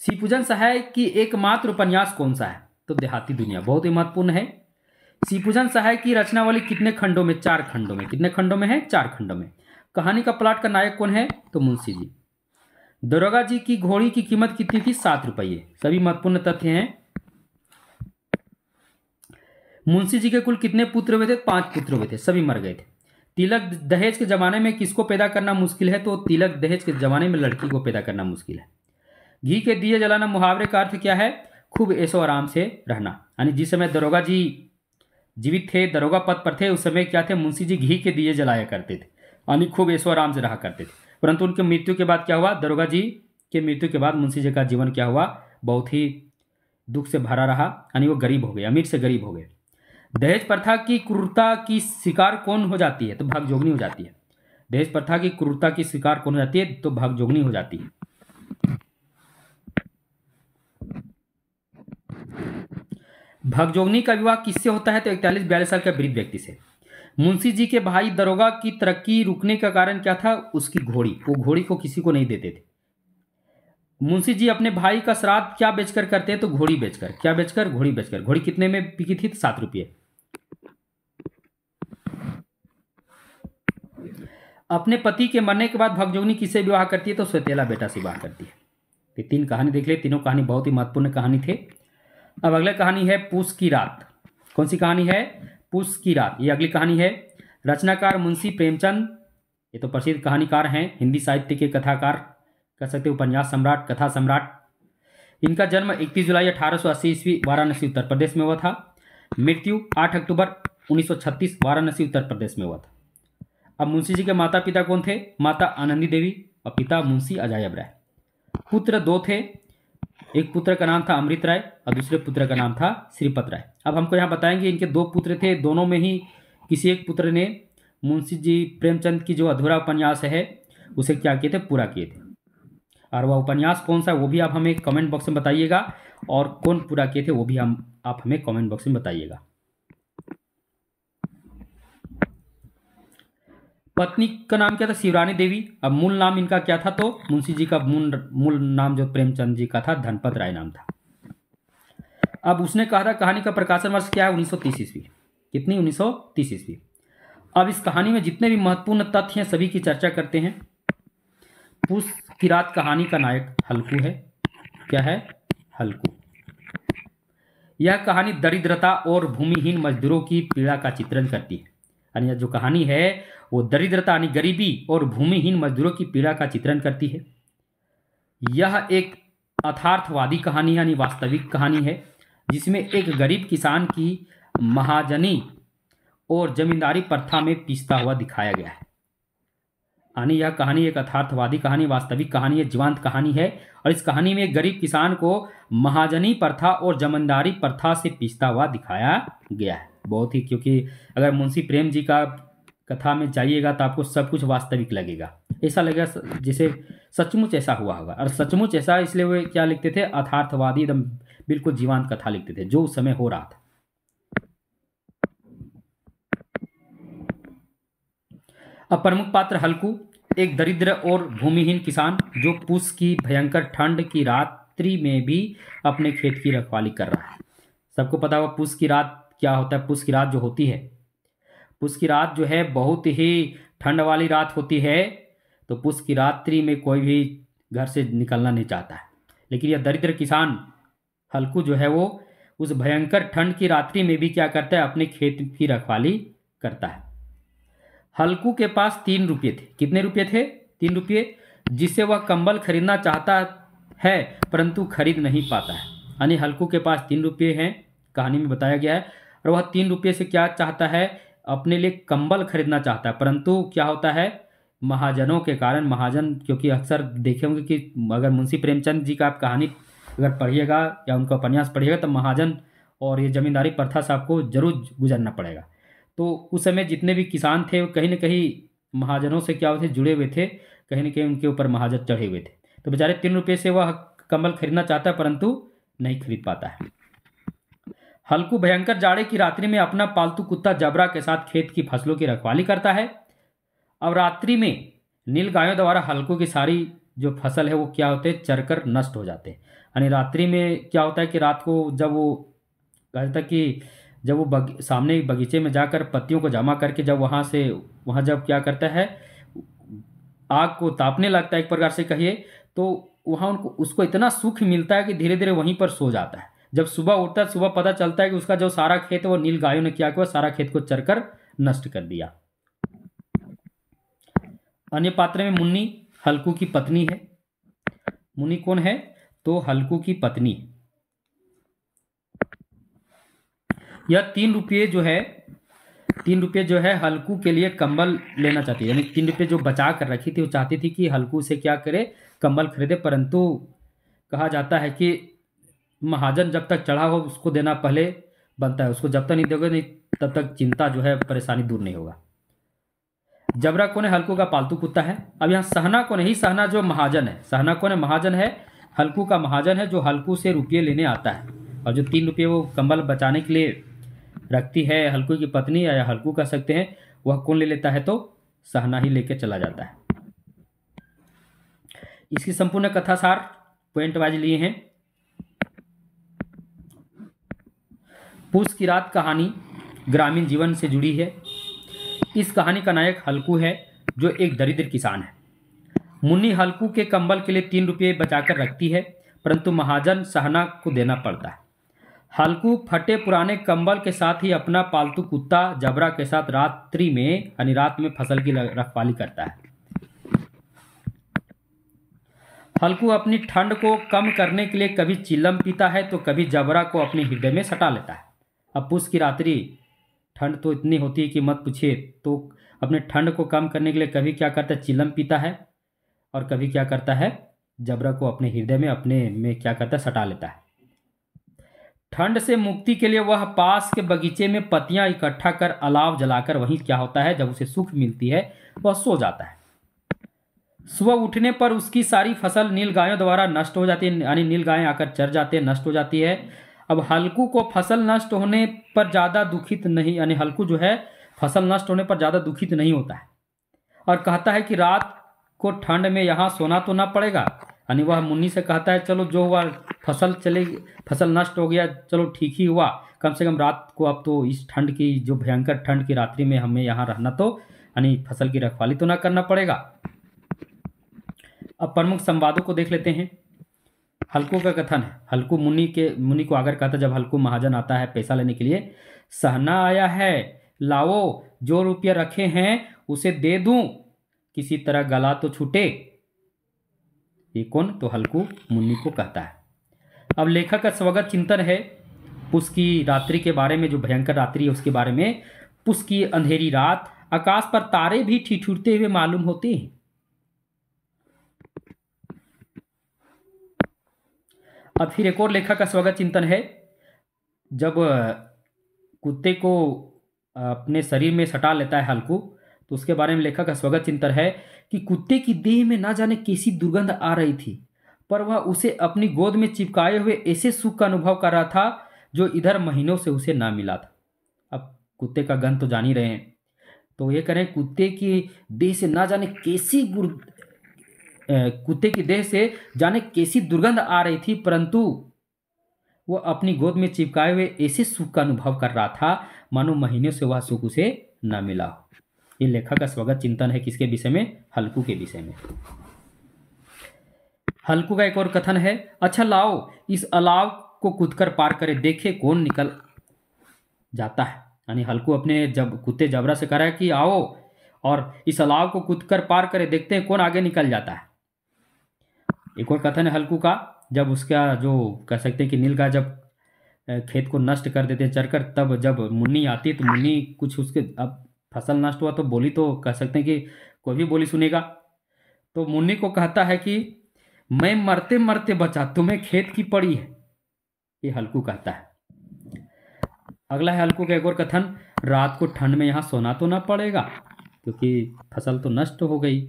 शिवपूजन सहाय की एकमात्र उपन्यास कौन सा है? तो देहाती दुनिया, बहुत ही महत्वपूर्ण है। शिवपूजन सहाय की रचनावली कितने खंडों में? 4 खंडों में। कितने खंडों में है? 4 खंडों में। कहानी का प्लॉट का नायक कौन है? तो मुंशी जी। दरोगा जी की घोड़ी की कीमत कितनी थी? 7 रुपये। सभी महत्वपूर्ण तथ्य हैं। मुंशी जी के कुल कितने पुत्र हुए थे? 5 पुत्र हुए थे, सभी मर गए थे। तिलक दहेज के जमाने में किसको पैदा करना मुश्किल है? तो तिलक दहेज के जमाने में लड़की को पैदा करना मुश्किल है। घी के दिए जलाना मुहावरे का अर्थ क्या है? खूब ऐशो आराम से रहना। यानी जिस समय दरोगा जी जीवित थे, दरोगा पद पर थे, उस समय क्या थे, मुंशी जी घी के दिए जलाया करते थे, यानी खूब ऐशो आराम से रहा करते थे। परंतु उनके मृत्यु के बाद क्या हुआ? दरोगा जी के मृत्यु के बाद मुंशी जी का जीवन क्या हुआ? बहुत ही दुख से भरा रहा, यानी वो गरीब हो गए, अमीर से गरीब हो गए। दहेज प्रथा की क्रूरता की शिकार कौन हो जाती है? तो भागजोगनी हो जाती है। दहेज प्रथा की क्रूरता की शिकार कौन हो जाती है? तो भागजोगनी हो जाती है। भागजोगनी का विवाह किससे होता है? तो 41-42 साल के वृद्ध व्यक्ति से। मुंशी जी के भाई दरोगा की तरक्की रुकने का कारण क्या था? उसकी घोड़ी, वो घोड़ी को किसी को नहीं देते थे। मुंशी जी अपने भाई का श्राद्ध क्या बेचकर करते हैं? तो घोड़ी बेचकर। क्या बेचकर? घोड़ी बेचकर। घोड़ी कितने में बिकी थी? 7 रुपये। अपने पति के मरने के बाद भगजोगनी किससे विवाह करती है? तो सौतेला बेटा से विवाह करती है। ये 3 कहानी देख ले, तीनों कहानी बहुत ही महत्वपूर्ण कहानी थे। अब अगला कहानी है पूस की रात। कौन सी कहानी है? पूस की रात। ये अगली कहानी है। रचनाकार मुंशी प्रेमचंद, ये तो प्रसिद्ध कहानीकार हैं, हिंदी साहित्य के कथाकार, कह सकते उपन्यास सम्राट, कथा सम्राट। इनका जन्म 31 जुलाई 1880 ईस्वी वाराणसी उत्तर प्रदेश में हुआ था। मृत्यु 8 अक्टूबर 1936 वाराणसी उत्तर प्रदेश में हुआ था। अब मुंशी जी के माता पिता कौन थे? माता आनंदी देवी और पिता मुंशी अजायब राय। पुत्र 2 थे। एक पुत्र का नाम था अमृत राय और दूसरे पुत्र का नाम था श्रीपत राय। अब हमको यहाँ बताएंगे इनके 2 पुत्र थे, दोनों में ही किसी एक पुत्र ने मुंशी जी प्रेमचंद की जो अधूरा उपन्यास है उसे क्या किए थे? पूरा किए थे। और वह उपन्यास कौन सा, वो भी आप हमें कमेंट बॉक्स में बताइएगा, और कौन पूरा किए थे वो भी आप हमें कमेंट बॉक्स में बताइएगा। पत्नी का नाम क्या था? शिवरानी देवी। अब मूल नाम इनका क्या था? तो मुंशी जी का मूल नाम जो प्रेमचंद जी का था, धनपत राय नाम था। अब उसने कहा था कहानी का प्रकाशन वर्ष क्या है? 1930 ईस्वी। कितनी? 1930 ईस्वी। अब इस कहानी में जितने भी महत्वपूर्ण तथ्य हैं सभी की चर्चा करते हैं। पूस की रात कहानी का नायक हल्कू है। क्या है? हल्कू। यह कहानी दरिद्रता और भूमिहीन मजदूरों की पीड़ा का चित्रण करती है। यानी यह जो कहानी है वो दरिद्रता यानी गरीबी और भूमिहीन मजदूरों की पीड़ा का चित्रण करती है। यह एक यथार्थवादी कहानी यानी वास्तविक कहानी है, जिसमें एक गरीब किसान की महाजनी और जमींदारी प्रथा में पिसता हुआ दिखाया गया है। यानी यह कहानी एक यथार्थवादी कहानी, वास्तविक कहानी है, जीवंत कहानी है। और इस कहानी में एक गरीब किसान को महाजनी प्रथा और जमींदारी प्रथा से पिसता हुआ दिखाया गया है। बहुत ही, क्योंकि अगर मुंशी प्रेम जी का कथा में जाइएगा तो आपको सब कुछ वास्तविक लगेगा, ऐसा लगेगा जैसे सचमुच ऐसा हुआ होगा। और सचमुच ऐसा इसलिए वे क्या लिखते थे? यथार्थवादी, एकदम बिल्कुल जीवंत कथा लिखते थे जो उस समय हो रहा था। अब प्रमुख पात्र हल्कू, एक दरिद्र और भूमिहीन किसान जो पूस की भयंकर ठंड की रात्रि में भी अपने खेत की रखवाली कर रहा है। सबको पता होगा पूस की रात क्या होता है। पूस की रात जो होती है, पूस की रात जो है बहुत ही ठंड वाली रात होती है। तो पूस की रात्रि में कोई भी घर से निकलना नहीं चाहता है। लेकिन यह दरिद्र किसान हल्कू जो है वो उस भयंकर ठंड की रात्रि में भी क्या करता है? अपने खेत की रखवाली करता है। हल्कू के पास 3 रुपये थे। कितने रुपये थे? 3 रुपये, जिससे वह कंबल खरीदना चाहता है परंतु खरीद नहीं पाता है। यानी हल्कू के पास 3 रुपये हैं, कहानी में बताया गया है, और वह 3 रुपये से क्या चाहता है? अपने लिए कंबल खरीदना चाहता है। परंतु क्या होता है? महाजनों के कारण, महाजन, क्योंकि अक्सर देखे होंगे कि अगर मुंशी प्रेमचंद जी का आप कहानी अगर पढ़िएगा या उनका उपन्यास पढ़िएगा तो महाजन और ये जमींदारी प्रथा से आपको जरूर गुजरना पड़ेगा। तो उस समय जितने भी किसान थे वो कहीं ना कहीं महाजनों से क्या होते जुड़े हुए थे, कहीं ना कहीं उनके ऊपर महाजन चढ़े हुए थे। तो बेचारे 3 रुपये से वह कंबल खरीदना चाहता है परंतु नहीं खरीद पाता है। हल्कू भयंकर जाड़े की रात्रि में अपना पालतू कुत्ता जबरा के साथ खेत की फसलों की रखवाली करता है। अब रात्रि में नील गायों द्वारा हल्कू की सारी जो फसल है वो क्या होते हैं? चरकर नष्ट हो जाते हैं। यानी रात्रि में क्या होता है कि रात को जब वो कहा जाता है कि जब वो सामने बगीचे में जाकर पत्तियों को जमा करके जब वहाँ जब क्या करता है? आग को तापने लगता है एक प्रकार से कहिए, तो वहाँ उसको इतना सुख मिलता है कि धीरे धीरे वहीं पर सो जाता है। जब सुबह उठता है, सुबह पता चलता है कि उसका जो सारा खेत है वो नील गायों ने क्या किया? सारा खेत को चरकर नष्ट कर दिया। अन्य पात्र में मुन्नी हल्कू की पत्नी है। मुन्नी कौन है? तो हल्कू की पत्नी। यह 3 रुपये जो है हल्कू के लिए कंबल लेना चाहती है। यानी 3 रुपये जो बचा कर रखी थी वो चाहती थी कि हल्कू से क्या करे? कंबल खरीदे। परंतु कहा जाता है कि महाजन जब तक चढ़ा हो उसको देना पहले बनता है, उसको जब तक नहीं दोगे नहीं तब तक चिंता जो है, परेशानी दूर नहीं होगा। जबरा कौन है? हल्कू का पालतू कुत्ता है। अब यहाँ सहना कौन है? ही सहना जो महाजन है। सहना कौन है? महाजन है। हल्कू का महाजन है जो हल्कू से रुपये लेने आता है, और जो 3 रुपये वो कंबल बचाने के लिए रखती है हल्कू की पत्नी या हल्कू कह सकते हैं, वह कौन ले लेता है? तो सहना ही लेके चला जाता है। इसकी संपूर्ण कथा सार पॉइंट वाइज लिए हैं। पूस की रात कहानी ग्रामीण जीवन से जुड़ी है। इस कहानी का नायक हल्कू है, जो एक दरिद्र किसान है। मुन्नी हल्कू के कंबल के लिए 3 रुपये बचाकर रखती है, परंतु महाजन सहना को देना पड़ता है। हल्कू फटे पुराने कंबल के साथ ही अपना पालतू कुत्ता जबरा के साथ रात में फसल की रखवाली करता है। हल्कू अपनी ठंड को कम करने के लिए कभी चिलम पीता है तो कभी जबरा को अपने हृदय में सटा लेता है। अब पूस की रात्रि ठंड तो इतनी होती है कि मत पूछिए, तो अपने ठंड को कम करने के लिए कभी क्या करता है, चिलम पीता है, और कभी क्या करता है, जबरा को अपने हृदय में अपने में क्या करता है, सटा लेता है। ठंड से मुक्ति के लिए वह पास के बगीचे में पत्तियां इकट्ठा कर अलाव जलाकर वहीं क्या होता है, जब उसे सुख मिलती है वह सो जाता है। सुबह उठने पर उसकी सारी फसल नीलगायों द्वारा नष्ट हो जाती है, यानी नीलगायें आकर चर जाते हैं, नष्ट हो जाती है। अब हल्कू को फसल नष्ट होने पर ज़्यादा दुखित नहीं, यानी हल्कू जो है फसल नष्ट होने पर ज़्यादा दुखित नहीं होता है और कहता है कि रात को ठंड में यहाँ सोना तो ना पड़ेगा। यानी वह मुन्नी से कहता है चलो जो हुआ फसल नष्ट हो गया, चलो ठीक ही हुआ, कम से कम रात को अब तो इस ठंड की जो भयंकर ठंड की रात्रि में हमें यहाँ रहना तो यानी फसल की रखवाली तो ना करना पड़ेगा। अब प्रमुख संवादों को देख लेते हैं। हल्कू का कथन है। हल्कू मुन्नी को आकर कहता, जब हल्कू महाजन आता है पैसा लेने के लिए, सहना आया है, लाओ, जो रुपया रखे हैं उसे दे दूं, किसी तरह गला तो छूटे। ये कौन? तो हल्कू मुन्नी को कहता है। अब लेखक का स्वगत चिंतन है पुस की रात्रि के बारे में, जो भयंकर रात्रि है उसके बारे में। पुस की अंधेरी रात, आकाश पर तारे भी ठिठुरते हुए मालूम होते हैं। अब फिर एक और लेखक का स्वगत चिंतन है। जब कुत्ते को अपने शरीर में सटा लेता है हल्कू, तो उसके बारे में लेखक का स्वगत चिंतन है कि कुत्ते की देह में ना जाने कैसी दुर्गंध आ रही थी, पर वह उसे अपनी गोद में चिपकाए हुए ऐसे सुख का अनुभव कर रहा था जो इधर महीनों से उसे ना मिला था। अब कुत्ते का गंध तो जान ही रहे हैं, तो ये करें कुत्ते की देह से ना जाने कैसी कुत्ते की देह से जाने कैसी दुर्गंध आ रही थी, परंतु वह अपनी गोद में चिपकाए हुए ऐसे सुख का अनुभव कर रहा था मानो महीनों से वह सुख उसे न मिला। ये लेखक का स्वगत चिंतन है किसके विषय में? हल्कू के विषय में। हल्कू का एक और कथन है, अच्छा लाओ, इस अलाव को कूदकर पार करे, देखे कौन निकल जाता है। यानी हल्कू अपने जब कुत्ते जबरा से कह रहा है कि आओ और इस अलाव को कूदकर पार करे, देखते हैं कौन आगे निकल जाता है। एक और कथन है हल्कू का, जब उसका जो कह सकते हैं कि नीलगाय जब खेत को नष्ट कर देते हैं चरकर, तब जब मुन्नी आती है तो मुन्नी कुछ उसके, अब फसल नष्ट हुआ तो बोली तो कह सकते हैं कि कोई भी बोली सुनेगा, तो मुन्नी को कहता है कि मैं मरते मरते बचा, तुम्हें खेत की पड़ी है। ये हल्कू कहता है। अगला है हल्कू का एक और कथन, रात को ठंड में यहाँ सोना तो ना पड़ेगा क्योंकि फसल तो नष्ट हो गई।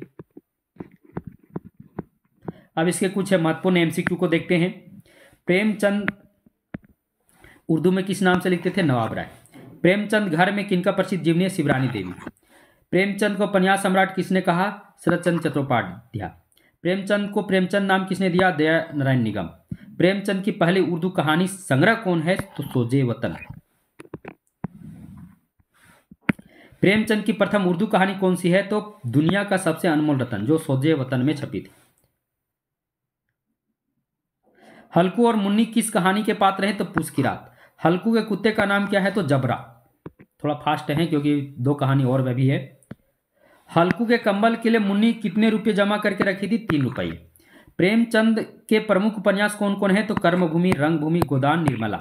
अब इसके कुछ महत्वपूर्ण एमसीक्यू को देखते हैं। प्रेमचंद उर्दू में किस नाम से लिखते थे? नवाब राय। प्रेमचंद घर में किनका प्रसिद्ध जीवनी है? शिवरानी देवी। प्रेमचंद को पन्या सम्राट किसने कहा? शरदचंद्र चट्टोपाध्याय। प्रेमचंद को प्रेमचंद नाम किसने दिया? दया नारायण निगम। प्रेमचंद की पहली उर्दू कहानी संग्रह कौन है? तो सोजे वतन। प्रेमचंद की प्रथम उर्दू कहानी कौन सी है? तो दुनिया का सबसे अनमोल रतन, जो सोजे वतन में छपी थी। हल्कू और मुन्नी किस कहानी के पात्र हैं? तो पूस की रात। हल्कू के कुत्ते का नाम क्या है? तो जबरा। थोड़ा फास्ट है क्योंकि 2 कहानी और भी है। हल्कू के कंबल के लिए मुन्नी कितने रुपये जमा करके रखी थी? 3 रुपये। प्रेमचंद के प्रमुख उपन्यास कौन कौन है? तो कर्मभूमि, रंगभूमि, गोदान, निर्मला।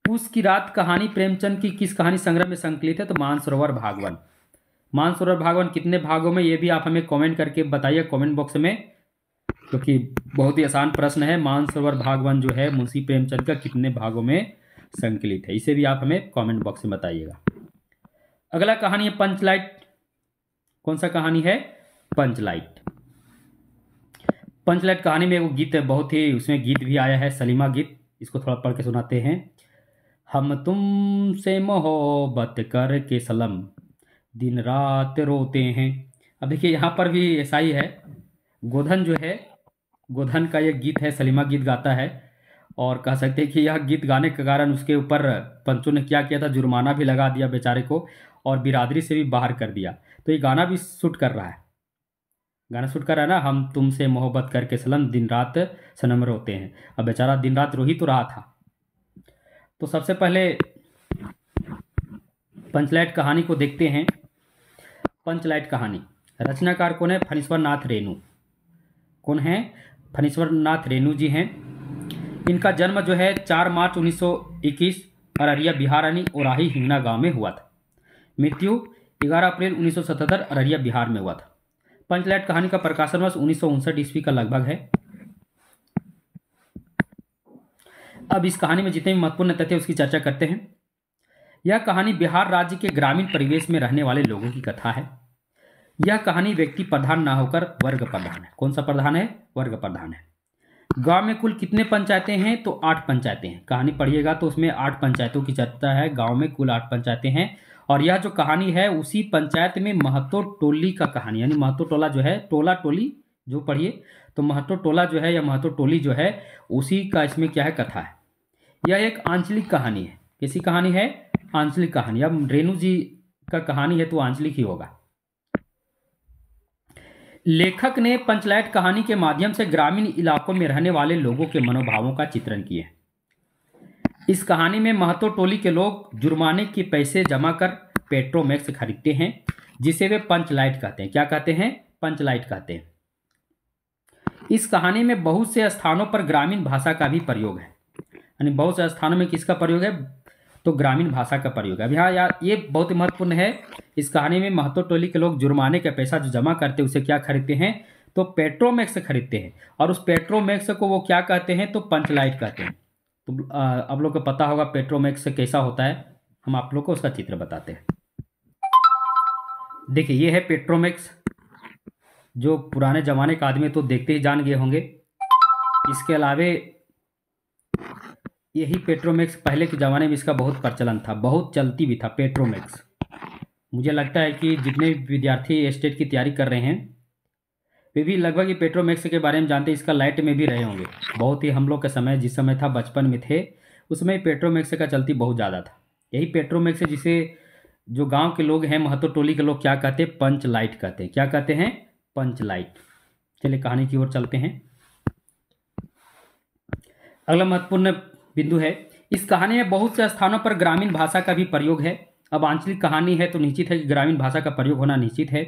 पूस की रात कहानी प्रेमचंद की किस कहानी संग्रह में संकलित है? तो मानसरोवर भागवन। मानसरोवर भागवन कितने भागों में? ये भी आप हमें कमेंट करके बताइए कमेंट बॉक्स में, क्योंकि बहुत ही आसान प्रश्न है। मानसरोवर भागवन जो है मुंशी प्रेमचंद का कितने भागों में संकलित है, इसे भी आप हमें कमेंट बॉक्स में बताइएगा। अगला कहानी है पंचलाइट। कौन सा कहानी है? पंचलाइट। पंचलाइट कहानी में वो गीत है, बहुत ही उसमें गीत भी आया है, सलीमा गीत। इसको थोड़ा पढ़ के सुनाते हैं। हम तुमसे मोहब्बत करके सनम दिन रात रोते हैं। अब देखिए यहाँ पर भी ऐसा ही है। गोधन जो है, गोधन का ये गीत है, सलीमा गीत गाता है। और कह सकते हैं कि यह गीत गाने के कारण उसके ऊपर पंचों ने क्या किया था, जुर्माना भी लगा दिया बेचारे को और बिरादरी से भी बाहर कर दिया। तो ये गाना भी शूट कर रहा है, गाना शूट कर रहा है ना, हम तुमसे मोहब्बत करके सनम दिन रात सनम रोते हैं। अब बेचारा दिन रात रो ही तो रहा था। तो सबसे पहले पंचलाइट कहानी को देखते हैं। पंचलाइट कहानी रचनाकार कौन है? फणीश्वर नाथ रेणु। कौन है? फणीश्वर नाथ रेणु जी हैं। इनका जन्म जो है 4 मार्च 1921 अररिया बिहार यानी ओराही हिंगना गांव में हुआ था। मृत्यु 11 अप्रैल 1977 अररिया बिहार में हुआ था। पंचलाइट कहानी का प्रकाशन वर्ष 1959 ईस्वी का लगभग है। अब इस कहानी में जितने भी महत्वपूर्ण तथ्य उसकी चर्चा करते हैं। यह कहानी बिहार राज्य के ग्रामीण परिवेश में रहने वाले लोगों की कथा है। यह कहानी व्यक्ति प्रधान ना होकर वर्ग प्रधान है। कौन सा प्रधान है? वर्ग प्रधान है। गांव में कुल कितने पंचायतें हैं? तो 8 पंचायतें हैं। कहानी पढ़िएगा तो उसमें 8 पंचायतों की चर्चा है। गांव में कुल 8 पंचायतें हैं। और यह जो कहानी है उसी पंचायत में महतो टोली का कहानी, यानी महतो टोला जो है, टोला टोली जो पढ़िए तो महतो टोला जो है या महतो टोली जो है उसी का इसमें क्या है, कथा है। यह एक आंचलिक कहानी है। कैसी कहानी है? आंचलिक कहानी। अब रेणु जी का कहानी है तो आंचलिक ही होगा। लेखक ने पंचलाइट कहानी के माध्यम से ग्रामीण इलाकों में रहने वाले लोगों के मनोभावों का चित्रण किया। इस कहानी में महतो टोली के लोग जुर्माने के पैसे जमा कर पेट्रोमैक्स खरीदते हैं, जिसे वे पंचलाइट कहते हैं। क्या कहते हैं? पंचलाइट कहते हैं। इस कहानी में बहुत से स्थानों पर ग्रामीण भाषा का भी प्रयोग है। यानी बहुत से स्थानों में किसका प्रयोग है? तो ग्रामीण भाषा का प्रयोग है। अब यहाँ यार ये बहुत ही महत्वपूर्ण है। इस कहानी में महतो टोली के लोग जुर्माने का पैसा जो जमा करते हैं उसे क्या खरीदते हैं? तो पेट्रोमैक्स खरीदते हैं। और उस पेट्रोमैक्स को वो क्या कहते हैं? तो पंचलाइट कहते हैं। तो आप लोग को पता होगा पेट्रोमैक्स कैसा होता है, हम आप लोग को उसका चित्र बताते हैं। देखिए ये है पेट्रोमैक्स, जो पुराने जमाने का आदमी तो देखते ही जान गए होंगे। इसके अलावे यही पेट्रोमैक्स पहले के ज़माने में इसका बहुत प्रचलन था, बहुत चलती भी था पेट्रोमैक्स। मुझे लगता है कि जितने विद्यार्थी स्टेट की तैयारी कर रहे हैं वे भी लगभग ये पेट्रोमैक्स के बारे में जानते हैं। इसका लाइट में भी रहे होंगे। बहुत ही हम लोग का समय जिस समय था बचपन में थे उसमें पेट्रोमैक्स का चलती बहुत ज़्यादा था। यही पेट्रोमैक्स जिसे जो गांव के लोग हैं महतो टोली के लोग क्या कहते हैं? पंचलाइट कहते हैं। क्या कहते हैं? पंचलाइट। चलिए कहानी की ओर चलते हैं। अगला महत्वपूर्ण बिंदु है, इस कहानी में बहुत से स्थानों पर ग्रामीण भाषा का भी प्रयोग है। अब आंचलिक कहानी है तो निश्चित है कि ग्रामीण भाषा का प्रयोग होना निश्चित है।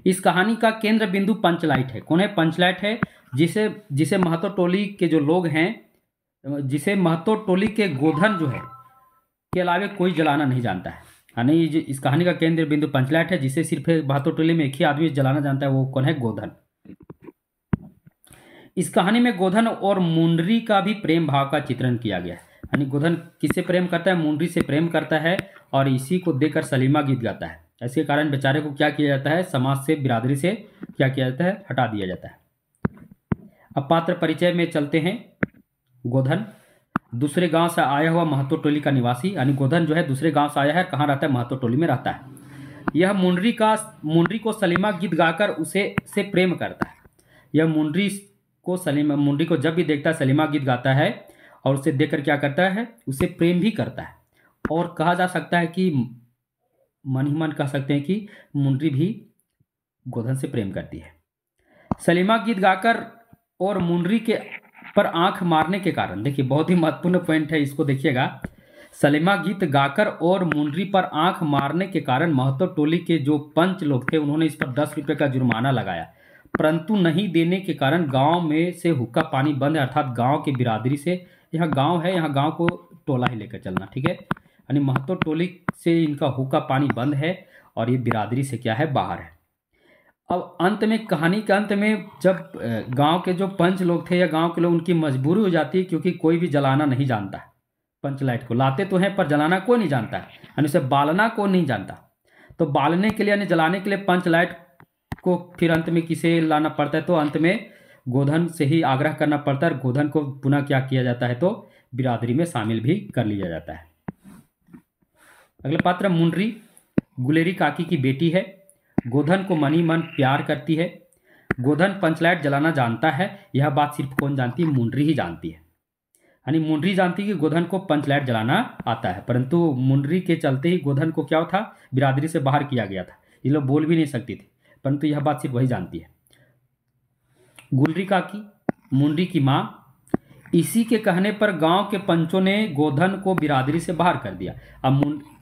इस कहानी का केंद्र बिंदु पंचलाइट है। कौन है? पंचलाइट है, जिसे जिसे महतो टोली के जो लोग हैं, जिसे महतो टोली के गोधन जो है के अलावे कोई जलाना नहीं जानता है। यानी इस कहानी का केंद्र बिंदु पंचलाइट है, जिसे सिर्फ महतो टोली में एक ही आदमी जलाना जानता है। वो कौन है? गोधन। इस कहानी में गोधन और मुंडरी का भी प्रेम भाव का चित्रण किया गया है। यानी गोधन किससे प्रेम करता है? मुंडरी से प्रेम करता है और इसी को देखकर सलीमा गीत गाता है। इसके कारण बेचारे को क्या किया जाता है? समाज से, बिरादरी से क्या किया जाता है? हटा दिया जाता है। अब पात्र परिचय में चलते हैं। गोधन दूसरे गांव से आया हुआ महतो टोली का निवासी, यानी गोधन जो है दूसरे गांव से आया है। कहाँ रहता है? महतो टोली में रहता है। यह मुंडरी को सलीमा गीत गाकर उसे से प्रेम करता है। यह मुंडरी को जब भी देखता है सलीमा गीत गाता है और उसे देखकर क्या करता है? उसे प्रेम भी करता है। और कहा जा सकता है कि मन ही मन कह सकते हैं कि मुंडरी भी गोधन से प्रेम करती है। सलीमा गीत गाकर और मुंडरी के पर आंख मारने के कारण, देखिए बहुत ही महत्वपूर्ण पॉइंट है, इसको देखिएगा। सलीमा गीत गाकर और मुंडरी पर आंख मारने के कारण महतो टोली के जो पंच लोग थे उन्होंने इस पर 10 रुपये का जुर्माना लगाया, परंतु नहीं देने के कारण गांव में से हुक्का पानी बंद है। अर्थात गांव की बिरादरी से, यहाँ गांव है, यहाँ गांव को टोला ही लेकर चलना, ठीक है। यानी महतो टोली से इनका हुक्का पानी बंद है और ये बिरादरी से क्या है? बाहर है। अब अंत में, कहानी के अंत में, जब गांव के जो पंच लोग थे या गांव के लोग, उनकी मजबूरी हो जाती है क्योंकि कोई भी जलाना नहीं जानता है। पंचलाइट को लाते तो हैं पर जलाना कोई नहीं जानता है, यानी उसे बालना कोई नहीं जानता। तो बालने के लिए यानी जलाने के लिए पंचलाइट को फिर अंत में किसे लाना पड़ता है? तो अंत में गोधन से ही आग्रह करना पड़ता है। गोधन को पुनः क्या किया जाता है? तो बिरादरी में शामिल भी कर लिया जाता है। अगला पात्र मुनरी गुलेरी काकी की बेटी है। गोधन को मनी मन प्यार करती है। गोधन पंचलाइट जलाना जानता है। यह बात सिर्फ कौन जानती है? मुनरी ही जानती है। यानी मुनरी जानती है कि गोधन को पंचलाइट जलाना आता है, परंतु मुनरी के चलते ही गोधन को क्या था, बिरादरी से बाहर किया गया था। ये लोग बोल भी नहीं सकती थी, परंतु यह बात सिर्फ वही जानती है। गुलरी काकी मुनरी की माँ, इसी के कहने पर गांव के पंचों ने गोधन को बिरादरी से बाहर कर दिया। अब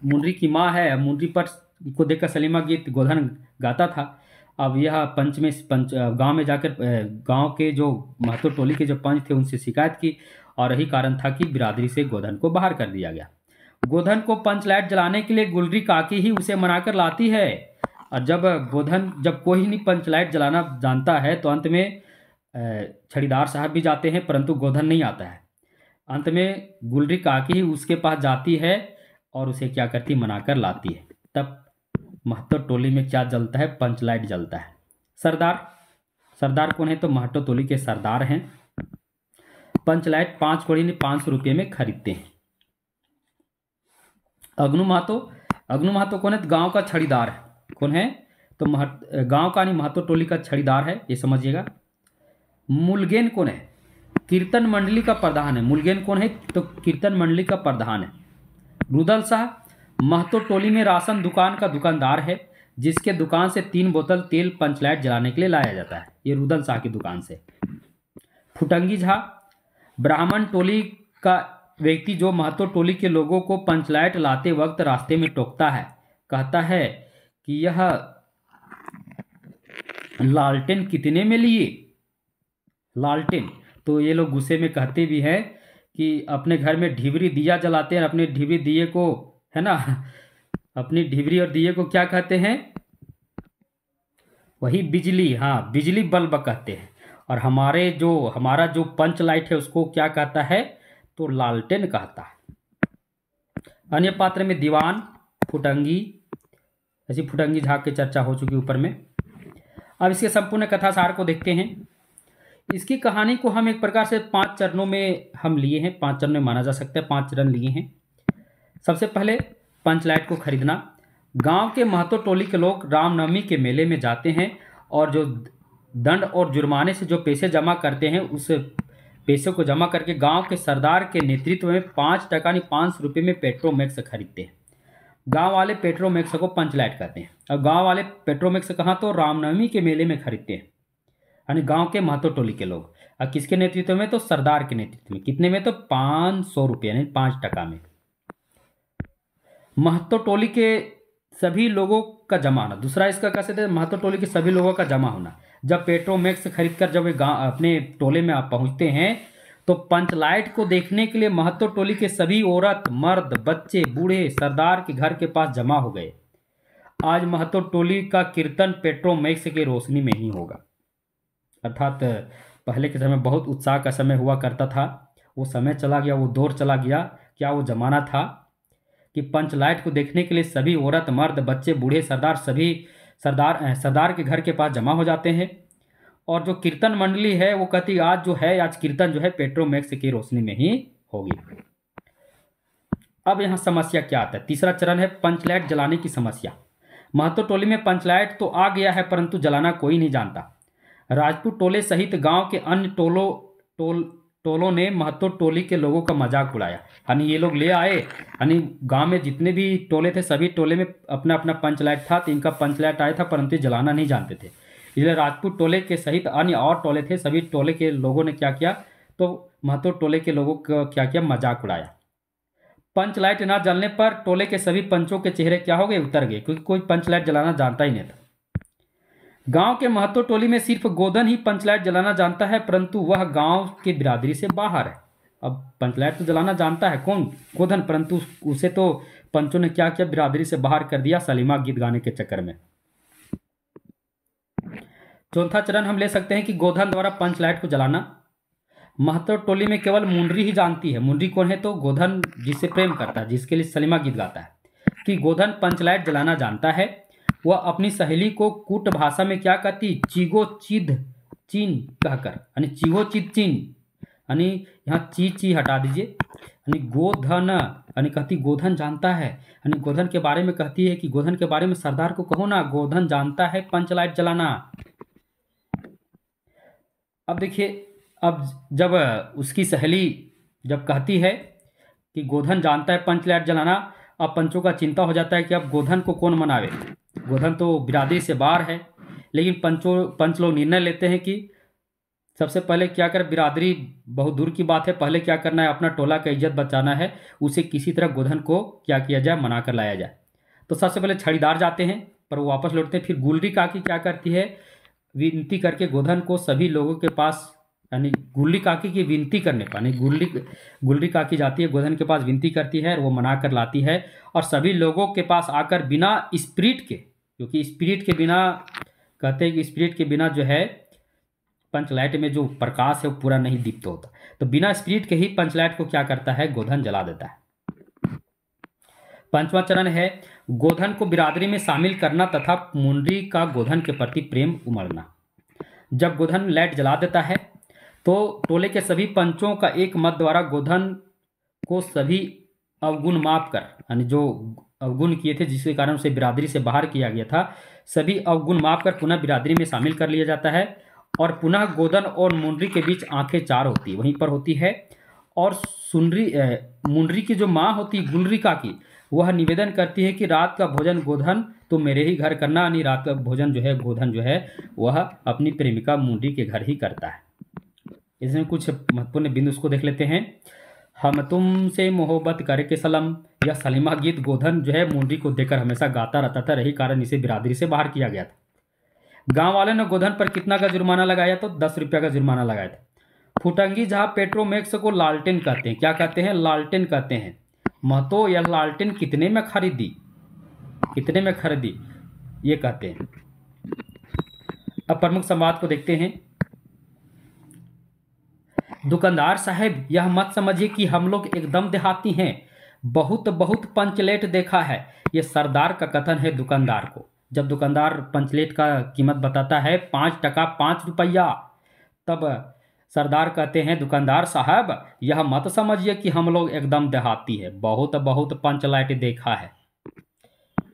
मुनरी की माँ है, मुनरी पर को देखकर सलीमा गीत गोधन गाता था। अब यह पंच गांव में जाकर गांव के जो महतो टोली के जो पंच थे उनसे शिकायत की, और यही कारण था कि बिरादरी से गोधन को बाहर कर दिया गया। गोधन को पंचलाइट जलाने के लिए गुलरी काकी ही उसे मनाकर लाती है। और जब कोई नहीं पंचलाइट जलाना जानता है तो अंत में छड़ीदार साहब भी जाते हैं, परंतु गोधन नहीं आता है। अंत में गुलरी काकी ही उसके पास जाती है और उसे क्या करती, मनाकर लाती है। तब महतो टोली में क्या जलता है? पंचलाइट जलता है। सरदार कौन है? तो महतो टोली के सरदार हैं। पंचलाइट 5 कौड़ी ने 500 रुपये में खरीदते हैं। अग्नू महतो कौन है? तो गांव का छड़ीदार है। कौन है? तो गांव का नहीं, महतो टोली का छड़ीदार है, ये समझिएगा। मुलगेन कौन है? कीर्तन मंडली का प्रधान है। मुलगेन कौन है? तो कीर्तन मंडली का प्रधान है। रुदल शाह महतो टोली में राशन दुकान का दुकानदार है, जिसके दुकान से 3 बोतल तेल पंचलाइट जलाने के लिए लाया जाता है। ये रुदल शाह की दुकान से। फुटंगी झा ब्राह्मण टोली का व्यक्ति, जो महतो टोली के लोगों को पंचलाइट लाते वक्त रास्ते में टोकता है। कहता है कि यह लालटेन कितने में लिए? लालटेन। तो ये लोग गुस्से में कहते भी हैं कि अपने घर में ढिबरी दिया जलाते हैं, अपने ढिबरी दिए को, है ना, अपनी ढिबरी और दिए को क्या कहते हैं? वही बिजली, हाँ, बिजली बल्ब कहते हैं। और हमारा जो पंच लाइट है उसको क्या कहता है? तो लालटेन कहता है। अन्य पात्र में दीवान, फुटंगी, ऐसी फुटंगी झाग की चर्चा हो चुकी ऊपर में। अब इसके संपूर्ण कथा सार को देखते हैं। इसकी कहानी को हम एक प्रकार से 5 चरणों में हम लिए हैं, 5 चरण में माना जा सकता है, 5 चरण लिए हैं। सबसे पहले पंचलाइट को खरीदना। गांव के महतो टोली के लोग रामनवमी के मेले में जाते हैं और जो दंड और जुर्माने से जो पैसे जमा करते हैं, उस पैसे को जमा करके गांव के सरदार के नेतृत्व में 5 टका यानी 500 रुपये में पेट्रोमैक्स खरीदते हैं। गांव वाले पेट्रोमैक्स को पंचलाइट कहते हैं। और गांव वाले पेट्रोमैक्स कहाँ? तो रामनवमी के मेले में खरीदते हैं, यानी गांव के महतो टोली के लोग। और किसके नेतृत्व में? तो सरदार के नेतृत्व में। कितने में? तो 500 रुपये यानी 5 टका में। महतो टोली के सभी लोगों का जमा होना। दूसरा इसका कह सकते हैं महतो टोली के सभी लोगों का जमा होना। जब पेट्रोमैक्स खरीद कर जब वे गाँव अपने टोले में आप पहुंचते हैं तो पंचलाइट को देखने के लिए महतो टोली के सभी औरत, मर्द, बच्चे, बूढ़े सरदार के घर के पास जमा हो गए। आज महतो टोली का कीर्तन पेट्रोमैक्स की रोशनी में ही होगा। अर्थात पहले के समय बहुत उत्साह का समय हुआ करता था, वो समय चला गया, वो दौर चला गया। क्या वो जमाना था कि पंचलाइट को देखने के लिए सभी औरत, मर्द, बच्चे, बूढ़े, सरदार सभी सरदार के घर के पास जमा हो जाते हैं। और जो कीर्तन मंडली है वो कहती आज कीर्तन जो है पेट्रोमैक्स की रोशनी में ही होगी। अब यहाँ समस्या क्या आता है? तीसरा चरण है पंचलाइट जलाने की समस्या। महतो टोली में पंचलाइट तो आ गया है, परंतु जलाना कोई नहीं जानता। राजपूत टोले सहित गांव के अन्य टोलों ने महतो टोली के लोगों का मजाक उड़ाया। यानी ये लोग ले आए, यानी गांव में जितने भी टोले थे सभी टोले में अपना अपना पंचलाइट था, तो इनका पंचलाइट आया था, परंतु जलाना नहीं जानते थे। इसलिए राजपूत टोले के सहित अन्य और टोले थे, सभी टोले के लोगों ने क्या किया? तो महतो टोले के लोगों का क्या किया? मजाक उड़ाया। पंचलाइट ना जलने पर टोले के सभी पंचों के चेहरे क्या हो गए? उतर गए, क्योंकि कोई पंचलाइट जलाना जानता ही नहीं था। गांव के महतो टोली में सिर्फ गोधन ही पंचलाइट जलाना जानता है, परंतु वह गांव के बिरादरी से बाहर है। अब पंचलाइट तो जलाना जानता है कौन? गोधन, परंतु उसे तो पंचों ने क्या किया? बिरादरी से बाहर कर दिया सलीमा गीत गाने के चक्कर में। चौथा चरण हम ले सकते हैं कि गोधन द्वारा पंचलाइट को जलाना। महतो टोली में केवल मुनरी ही जानती है। मुनरी कौन है? तो गोधन जिससे प्रेम करता है, जिसके लिए सलीमा गीत गाता है, कि गोधन पंचलाइट जलाना जानता है। वह अपनी सहेली को कूट भाषा में क्या कहती? चीगो चिद चीन कहकर, यानी चीगो चिद चीन, यानी यहाँ ची हटा दीजिए, यानी गोधन, यानी कहती गोधन जानता है, यानी गोधन के बारे में कहती है कि गोधन के बारे में सरदार को कहो ना, गोधन जानता है पंच लाइट जलाना। अब देखिए, अब जब उसकी सहेली जब कहती है कि गोधन जानता है पंच लाइट जलाना, अब पंचों का चिंता हो जाता है कि अब गोधन को कौन मनावे। गोधन तो बिरादरी से बाहर है, लेकिन पंच लोग निर्णय लेते हैं कि सबसे पहले क्या कर, बिरादरी बहुत दूर की बात है, पहले क्या करना है, अपना टोला का इज्जत बचाना है, उसे किसी तरह गोधन को क्या किया जाए, मना कर लाया जाए। तो सबसे पहले छड़ीदार जाते हैं, पर वो वापस लौटते हैं। फिर गुलरी काकी क्या करती है, विनती करके गोधन को सभी लोगों के पास, यानी गुलरी काकी की विनती करने पर, यानी गुलरी काकी जाती है गोधन के पास, विनती करती है और वो मना कर लाती है। और सभी लोगों के पास आकर बिना स्पिरिट के, क्योंकि स्पिरिट के बिना, कहते हैं कि स्पिरिट के बिना जो है पंचलाइट में जो प्रकाश है वो पूरा नहीं दीप्त होता, तो बिना स्पिरिट के ही पंचलाइट को क्या करता है, गोधन जला देता है। पंचवां चरण है गोधन को बिरादरी में शामिल करना तथा मुंडरी का गोधन के प्रति प्रेम उमड़ना। जब गोधन लाइट जला देता है तो टोले के सभी पंचों का एक मत द्वारा गोधन को सभी अवगुण माफ कर, यानी जो अवगुण किए थे जिसके कारण उसे बिरादरी से बाहर किया गया था, सभी अवगुण माफ कर पुनः बिरादरी में शामिल कर लिया जाता है। और पुनः गोधन और मुंडरी के बीच आंखें चार होती वहीं पर होती है। और मुंडरी की जो माँ होती गुलरी काकी, वह निवेदन करती है कि रात का भोजन गोधन तो मेरे ही घर करना, यानी रात का भोजन जो है गोधन जो है वह अपनी प्रेमिका मुंडरी के घर ही करता है। इसमें कुछ महत्वपूर्ण बिंदु उसको देख लेते हैं। हम तुमसे मोहब्बत करके सलम, यह सलीमा गीत गोधन जो है मुंडरी को देकर हमेशा गाता रहता था, यही कारण इसे बिरादरी से बाहर किया गया था। गांव वाले ने गोधन पर कितना का जुर्माना लगाया, तो 10 रुपया का जुर्माना लगाया था। फुटंगी जहां पेट्रोमैक्स को लालटेन कहते हैं, क्या कहते हैं, लालटेन कहते हैं। महतो यह लालटेन कितने में खरीदी, कितने में खरीदी, ये कहते हैं। अब प्रमुख संवाद को देखते हैं। दुकानदार साहब, यह मत समझिए कि हम लोग एकदम देहाती हैं, बहुत बहुत पंचलेट देखा है। यह सरदार का कथन है दुकानदार को। जब दुकानदार पंचलेट का कीमत बताता है 5 टका 5 रुपया, तब सरदार कहते हैं दुकानदार साहब यह मत समझिए कि हम लोग एकदम देहाती है, बहुत बहुत पंचलाइट देखा है।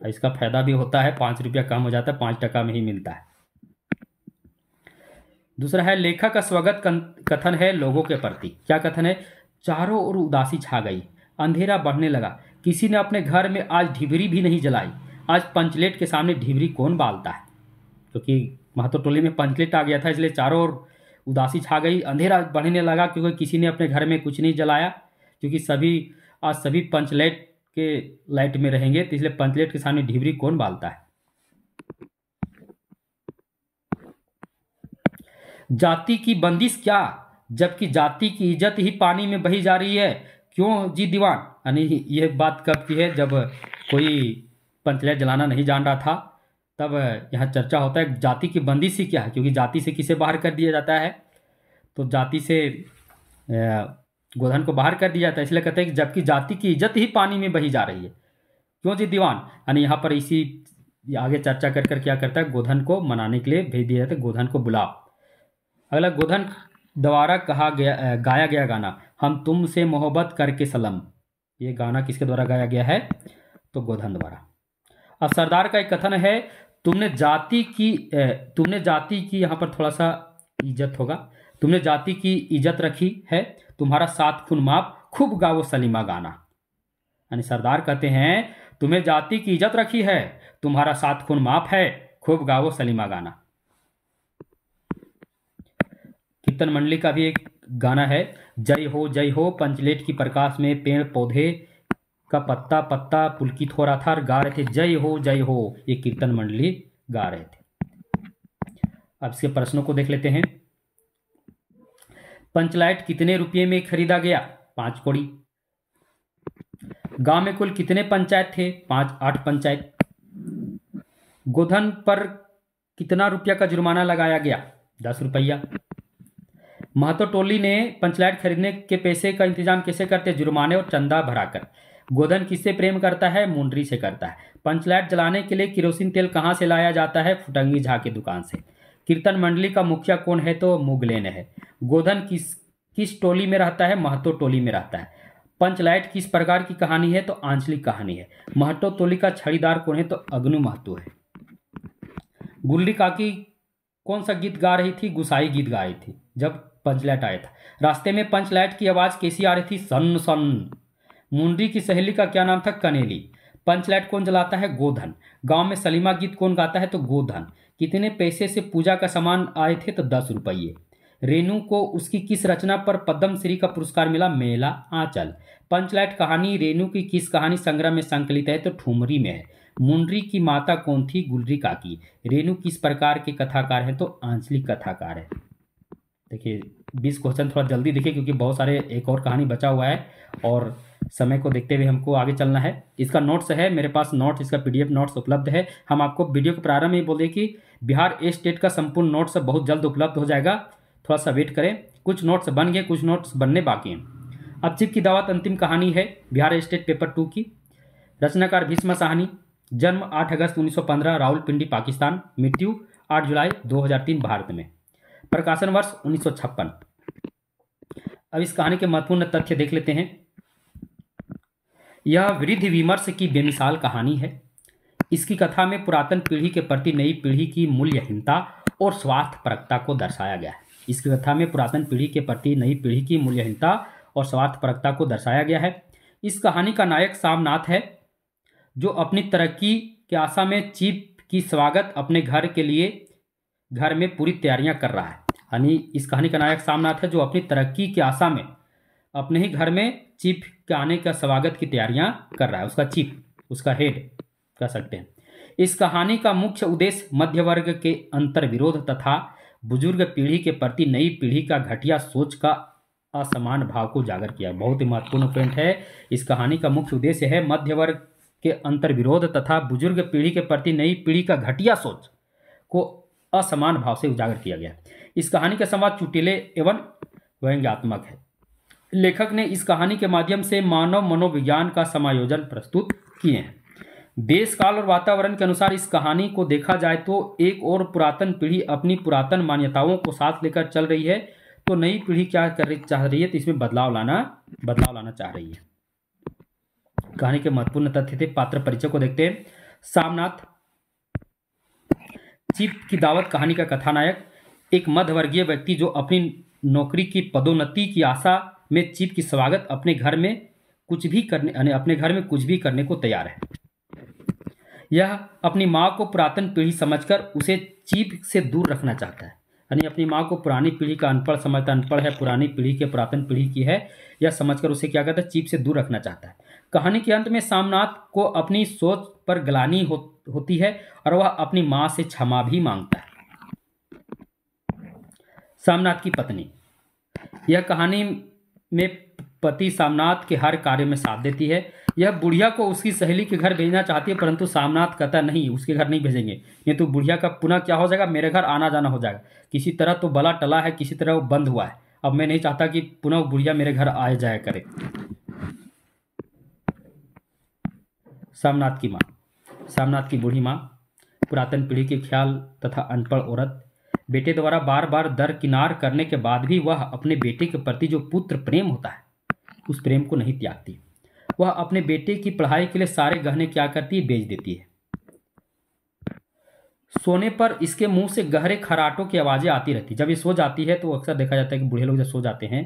इसका फायदा भी होता है, 5 रुपया कम हो जाता है, 5 टका में ही मिलता है। दूसरा है लेखक का स्वागत कथन है लोगों के प्रति। क्या कथन है, चारों ओर उदासी छा गई, अंधेरा बढ़ने लगा, किसी ने अपने घर में आज ढिबरी भी नहीं जलाई। आज पंचलेट के सामने ढिबरी कौन बालता है, क्योंकि महतो टोली में पंचलेट आ गया था, इसलिए चारों ओर उदासी छा गई, अंधेरा बढ़ने लगा क्योंकि किसी ने अपने घर में कुछ नहीं जलाया, क्योंकि आज सभी पंचलेट के लाइट में रहेंगे, तो इसलिए पंचलेट के सामने ढिबरी कौन बालता है। जाति की बंदिश क्या, जबकि जाति की इज्जत ही पानी में बही जा रही है, क्यों जी दीवान। यानी यह बात कब की है, जब कोई पंचलेट जलाना नहीं जान रहा था, तब यहाँ चर्चा होता है जाति की बंदिश ही क्या है, क्योंकि जाति से किसे बाहर कर दिया जाता है, तो जाति से गोधन को बाहर कर दिया जाता है। इसलिए कहते हैं कि जबकि जाति की इज्जत ही पानी में बही जा रही है, क्यों जी दीवान। यानी यहाँ पर इसी आगे चर्चा कर कर क्या करता है, गोधन को मनाने के लिए भेज दिया जाता है, गोधन को बुलाओ। अगला गोधन द्वारा गाया गया गाना हम तुमसे मोहब्बत करके सलम, ये गाना किसके द्वारा गाया गया है, तो गोधन द्वारा। अब सरदार का एक कथन है, तुमने जाति की यहाँ पर थोड़ा सा इज्जत होगा, तुमने जाति की इज्जत रखी है, तुम्हारा 7 खून माफ, खूब गाओ सलीमा गाना। यानी सरदार कहते हैं तुम्हें जाति की इज्जत रखी है, तुम्हारा 7 खून माफ है, खूब गाओ सलीमा गाना। कीर्तन मंडली का भी एक गाना है, जय हो पंचलेट की प्रकाश में पेड़ पौधे का पत्ता पत्ता पुलकित हो रहा था और गा रहे थे जय हो, ये कीर्तन मंडली गा रहे थे। अब इसके प्रश्नों को देख लेते हैं। पंचलाइट कितने रुपये में खरीदा गया, 5 कौड़ी। गांव में कुल कितने पंचायत थे, 8 पंचायत। गोधन पर कितना रुपया का जुर्माना लगाया गया, 10 रुपया। महतो टोली ने पंचलाइट खरीदने के पैसे का इंतजाम कैसे करते, जुर्माने और चंदा भराकर। गोधन किससे प्रेम करता है, मुंडरी से करता है। पंचलाइट जलाने के लिए केरोसिन तेल कहाँ से लाया जाता है, फुटंगी झा की दुकान से। कीर्तन मंडली का मुखिया कौन है, तो मुगलेन है। गोधन किस टोली में रहता है, महतो टोली में रहता है। पंचलाइट किस प्रकार की कहानी है? तो आंचलिक कहानी है। महतो तोली का छड़ीदार कौन है? तो अगनू महतो है। गुल्ली काकी कौन सा गीत गा रही थी? गुसाई गीत गा रही थी जब पंचलाइट आया था। रास्ते में पंचलाइट की आवाज कैसी आ रही थी? सन सन। मुंडी की सहेली का क्या नाम था? कनेली। पंचलाइट कौन जलाता है? गोधन। गांव में सलीमा गीत कौन गाता है? तो गोधन। कितने पैसे से पूजा का सामान आए थे? तो 10 रुपये। रेणु को उसकी किस रचना पर पद्मश्री का पुरस्कार मिला? मेला आंचल। पंचलाइट कहानी रेणु की किस कहानी संग्रह में संकलित है? तो ठुमरी में है। मुंडरी की माता कौन थी? गुलरी काकी। रेणु किस प्रकार के कथाकार हैं? तो आंचलिक कथाकार है। देखिए 20 क्वेश्चन थोड़ा जल्दी देखिए क्योंकि बहुत सारे एक और कहानी बचा हुआ है और समय को देखते हुए हमको आगे चलना है। इसका नोट्स है मेरे पास, नोट्स इसका PDF नोट्स उपलब्ध है। हम आपको वीडियो के प्रारंभ में ही बोले कि बिहार स्टेट का संपूर्ण नोट्स बहुत जल्द उपलब्ध हो जाएगा, थोड़ा सा वेट करें। कुछ नोट्स बन गए, कुछ नोट्स बनने बाकी हैं। अब चिप की दावत अंतिम कहानी है बिहार स्टेट पेपर 2 की। रचनाकार भीष्म साहनी। जन्म 8 अगस्त 1915 रावलपिंडी पाकिस्तान। मृत्यु 8 जुलाई 2003 भारत में। प्रकाशन वर्ष 1956। अब इस कहानी के महत्वपूर्ण तथ्य देख लेते हैं। यह वृद्ध विमर्श की बेमिसाल कहानी है। इसकी कथा में पुरातन पीढ़ी के प्रति नई पीढ़ी की मूल्यहीनता और स्वार्थपरकता को दर्शाया गया है। इसकी कथा में पुरातन पीढ़ी के प्रति नई पीढ़ी की मूल्यहीनता और स्वार्थपरकता को दर्शाया गया है। इस कहानी का नायक सामनाथ है जो अपनी तरक्की की आशा में चीफ की स्वागत अपने घर में पूरी तैयारियां कर रहा है। यानी इस कहानी का नायक सामनाथ है जो अपनी तरक्की की आशा में अपने ही घर में चीफ के आने का स्वागत की तैयारियां कर रहा है। उसका चीफ, उसका हेड कह सकते हैं। इस कहानी का मुख्य उद्देश्य मध्य वर्ग के अंतर्विरोध तथा बुजुर्ग पीढ़ी के प्रति नई पीढ़ी का घटिया सोच का असमान भाव को उजागर किया। बहुत ही महत्वपूर्ण पॉइंट है। इस कहानी का मुख्य उद्देश्य है मध्य वर्ग के अंतर्विरोध तथा बुजुर्ग पीढ़ी के प्रति नई पीढ़ी का घटिया सोच को असमान भाव से उजागर किया गया। इस कहानी का संवाद चुटीले एवं व्यंग्यात्मक है। लेखक ने इस कहानी के माध्यम से मानव मनोविज्ञान का समायोजन प्रस्तुत किए हैं। देश काल और वातावरण के अनुसार इस कहानी को देखा जाए तो एक और पुरातन पीढ़ी अपनी पुरातन मान्यताओं को साथ लेकर चल रही है, तो नई पीढ़ी क्या चाह रही है? तो इसमें बदलाव लाना चाह रही है। कहानी के महत्वपूर्ण तथ्य थे। पात्र परिचय को देखते हैं। सामनाथ चीफ की दावत कहानी का कथानायक एक मध्यवर्गीय व्यक्ति जो अपनी नौकरी की पदोन्नति की आशा में चीफ की स्वागत अपने घर में कुछ भी करने को तैयार है। यह अपनी माँ को पुरातन पीढ़ी समझकर उसे चीफ से दूर रखना चाहता है। यानी अपनी माँ को पुरानी पीढ़ी का अनपढ़ समझता, अनपढ़ है, पुरानी पीढ़ी के पुरातन पीढ़ी की है, यह समझकर उसे क्या करता है? चीफ से दूर रखना चाहता है। कहानी के अंत में सामनाथ को अपनी सोच पर ग्लानि होती है और वह अपनी माँ से क्षमा भी मांगता है। सामनाथ की पत्नी। यह कहानी में पति सामनाथ के हर कार्य में साथ देती है। यह बुढ़िया को उसकी सहेली के घर भेजना चाहती है, परंतु सामनाथ कहता नहीं, उसके घर नहीं भेजेंगे, ये तो बुढ़िया का पुनः क्या हो जाएगा? मेरे घर आना जाना हो जाएगा। किसी तरह तो बला टला है, किसी तरह वो बंद हुआ है। अब मैं नहीं चाहता कि पुनः बुढ़िया मेरे घर आए जाया करे। सामनाथ की माँ। सामनाथ की बूढ़ी माँ पुरातन पीढ़ी के ख्याल तथा अनपढ़ औरत। बेटे द्वारा बार बार दरकिनार करने के बाद भी वह अपने बेटे के प्रति जो पुत्र प्रेम होता है उस प्रेम को नहीं त्यागती। वह अपने बेटे की पढ़ाई के लिए सारे गहने क्या करती है? बेच देती है। सोने पर इसके मुंह से गहरे खराटों की आवाजें आती रहती। जब ये सो जाती है तो अक्सर देखा जाता है कि बूढ़े लोग जब सो जाते हैं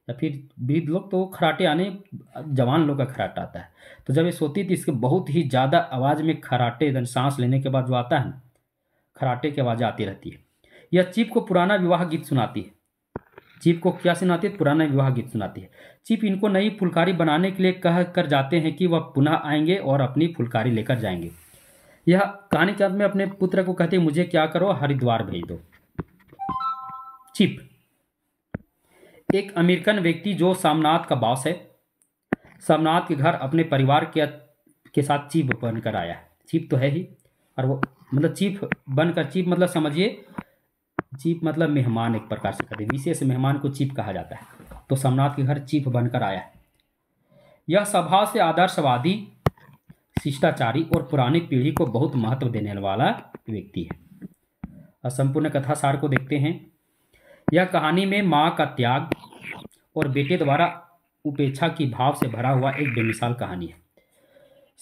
या फिर वृद्ध लोग तो खराटे आने, जवान लोग का खराटा आता है। तो जब ये सोती थी इसके बहुत ही ज़्यादा आवाज़ में खराटे, सांस लेने के बाद जो आता है खराटे की आवाज़ें आती रहती है। यह चीफ को पुराना विवाह गीत सुनाती है। चीफ को क्या सुनाती है? पुराना विवाह गीत सुनाती है। चीफ इनको नई फुलकारी बनाने के लिए कह कर जाते हैं कि वह पुनः आएंगे और अपनी फुलकारी लेकर जाएंगे। यह कहानी के अंत में अपने पुत्र को कहते हैं मुझे क्या करो, हरिद्वार भेज दो। चीफ एक अमेरिकन व्यक्ति जो सामनाथ का बॉस है, सामनाथ के घर अपने परिवार के साथ चीफ बनकर आया है। चीफ तो है ही, और वो मतलब चीफ बनकर, चीफ मतलब समझिए, चीफ मतलब मेहमान एक प्रकार से कहते हैं, विशेष मेहमान को चीफ कहा जाता है। तो सामनाथ के घर चीफ बनकर आया है। यह स्वभाव से आदर्शवादी, शिष्टाचारी और पुरानी पीढ़ी को बहुत महत्व देने वाला व्यक्ति है। संपूर्ण कथा सार को देखते हैं। यह कहानी में माँ का त्याग और बेटे द्वारा उपेक्षा की भाव से भरा हुआ एक बेमिसाल कहानी है।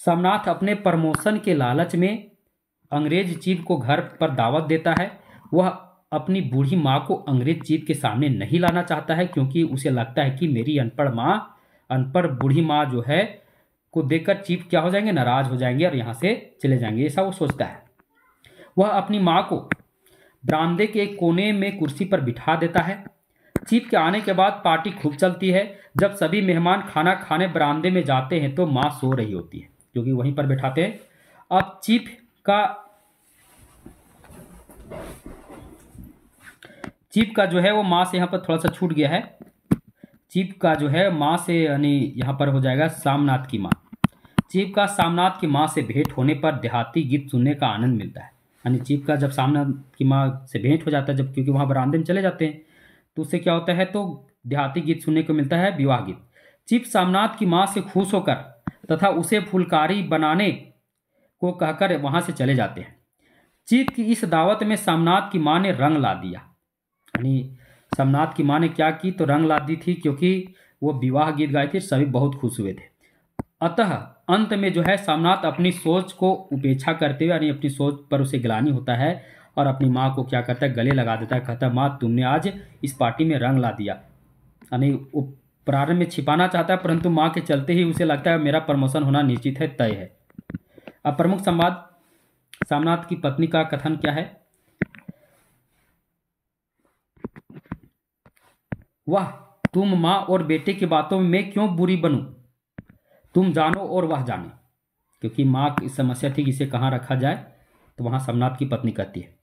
सोमनाथ अपने प्रमोशन के लालच में अंग्रेज चीफ को घर पर दावत देता है। वह अपनी बूढ़ी माँ को अंग्रेज चीफ के सामने नहीं लाना चाहता है, क्योंकि उसे लगता है कि मेरी अनपढ़ बूढ़ी माँ जो है को देखकर चीफ क्या हो जाएंगे, नाराज हो जाएंगे और यहाँ से चले जाएंगे, ऐसा वो सोचता है। वह अपनी माँ को बरामदे के एक कोने में कुर्सी पर बिठा देता है। चीफ के आने के बाद पार्टी खूब चलती है। जब सभी मेहमान खाना खाने बरामदे में जाते हैं तो माँ सो रही होती है, क्योंकि वहीं पर बैठाते हैं। अब चीफ का जो है वो माँ से यहाँ पर थोड़ा सा छूट गया है। चीफ का जो है माँ से यानी यहाँ पर हो जाएगा सोमनाथ की माँ। चीफ का सोमनाथ की माँ से भेंट होने पर देहाती गीत सुनने का आनंद मिलता है। यानी चीफ का जब सोमनाथ की माँ से भेंट हो जाता है, जब क्योंकि वहाँ बरामदे में चले जाते हैं, तो उससे क्या होता है, तो देहाती गीत सुनने को मिलता है, विवाह गीत। चीफ सोमनाथ की माँ से खुश होकर तथा उसे फुलकारी बनाने को कहकर वहाँ से चले जाते हैं। चीफ की इस दावत में सोमनाथ की माँ ने रंग ला दिया। यानी सोमनाथ की माँ ने क्या की, तो रंग ला दी थी, क्योंकि वो विवाह गीत गाए थे, सभी बहुत खुश हुए थे। अतः अंत में जो है सोमनाथ अपनी सोच को उपेक्षा करते हुए, यानी अपनी सोच पर उसे गिलानी होता है और अपनी माँ को क्या करता है, गले लगा देता है। कहता है, माँ तुमने आज इस पार्टी में रंग ला दिया। यानी वो प्रारंभ में छिपाना चाहता है, परंतु माँ के चलते ही उसे लगता है मेरा प्रमोशन होना निश्चित है, तय है। अब प्रमुख संवाद सोमनाथ की पत्नी का कथन क्या है। वाह, तुम माँ और बेटे की बातों में मैं क्यों बुरी बनूं, तुम जानो और वह जाने। क्योंकि माँ की समस्या थी कि इसे कहाँ रखा जाए, तो वहाँ सोमनाथ की पत्नी कहती है।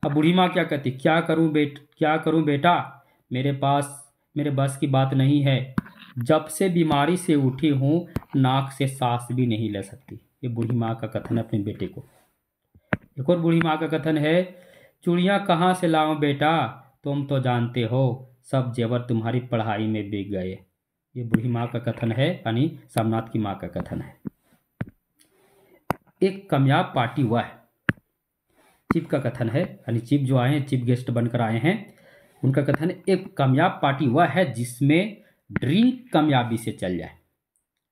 अब बूढ़ी माँ क्या कहती, क्या करूं बेटा, मेरे बस की बात नहीं है। जब से बीमारी से उठी हूँ नाक से सांस भी नहीं ले सकती। ये बूढ़ी माँ का कथन है अपने बेटे को। एक और बूढ़ी माँ का कथन है, चूड़ियाँ कहाँ से लाऊं बेटा, तुम तो जानते हो सब जेवर तुम्हारी पढ़ाई में बिक गए। ये बूढ़ी माँ का कथन है, यानी सोमनाथ की माँ का कथन है। एक कामयाब पार्टी हुआ है, चीफ का कथन है। यानी चीफ जो आए हैं, चीफ गेस्ट बनकर आए हैं, उनका कथन है, एक कामयाब पार्टी हुआ है जिसमें ड्रिंक कामयाबी से चल जाए।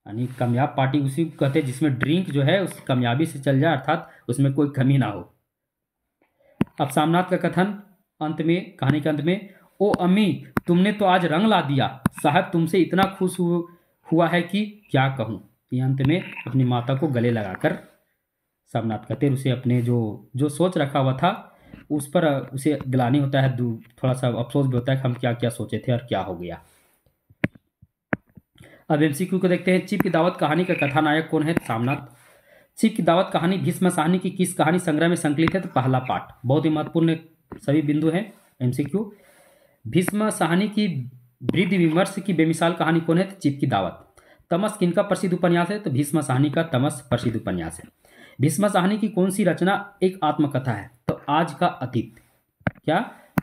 यानी कामयाब पार्टी उसी को कहते हैं जिसमें ड्रिंक जो है उस कामयाबी से चल जाए, अर्थात उसमें कोई कमी ना हो। अब सोमनाथ का कथन अंत में, कहानी के अंत में, ओ अम्मी तुमने तो आज रंग ला दिया, साहब तुमसे इतना खुश हुआ है कि क्या कहूँ। ये अंत में अपनी माता को गले लगाकर सोमनाथ कहते हैं, उसे अपने जो सोच रखा हुआ था उस पर उसे गिलानी होता है, थोड़ा सा अफसोस भी होता है कि हम क्या क्या सोचे थे और क्या हो गया। अब एमसीक्यू को देखते हैं। चीफ की दावत कहानी का कथानायक कौन है, सोमनाथ। चीफ की दावत कहानी भीष्म साहनी की किस कहानी संग्रह में संकलित है, तो पहला पाठ। बहुत ही महत्वपूर्ण सभी बिंदु हैं एमसीक्यू। भीष्म साहनी की वृद्धि विमर्श की बेमिसाल कहानी कौन है, तो चीफ की दावत। तमस किनका प्रसिद्ध उपन्यास है, तो भीष्म साहनी का तमस प्रसिद्ध उपन्यास है। भीष्म साहनी की कौन सी रचना एक आत्मकथा है, तो आज का अतीत। क्या,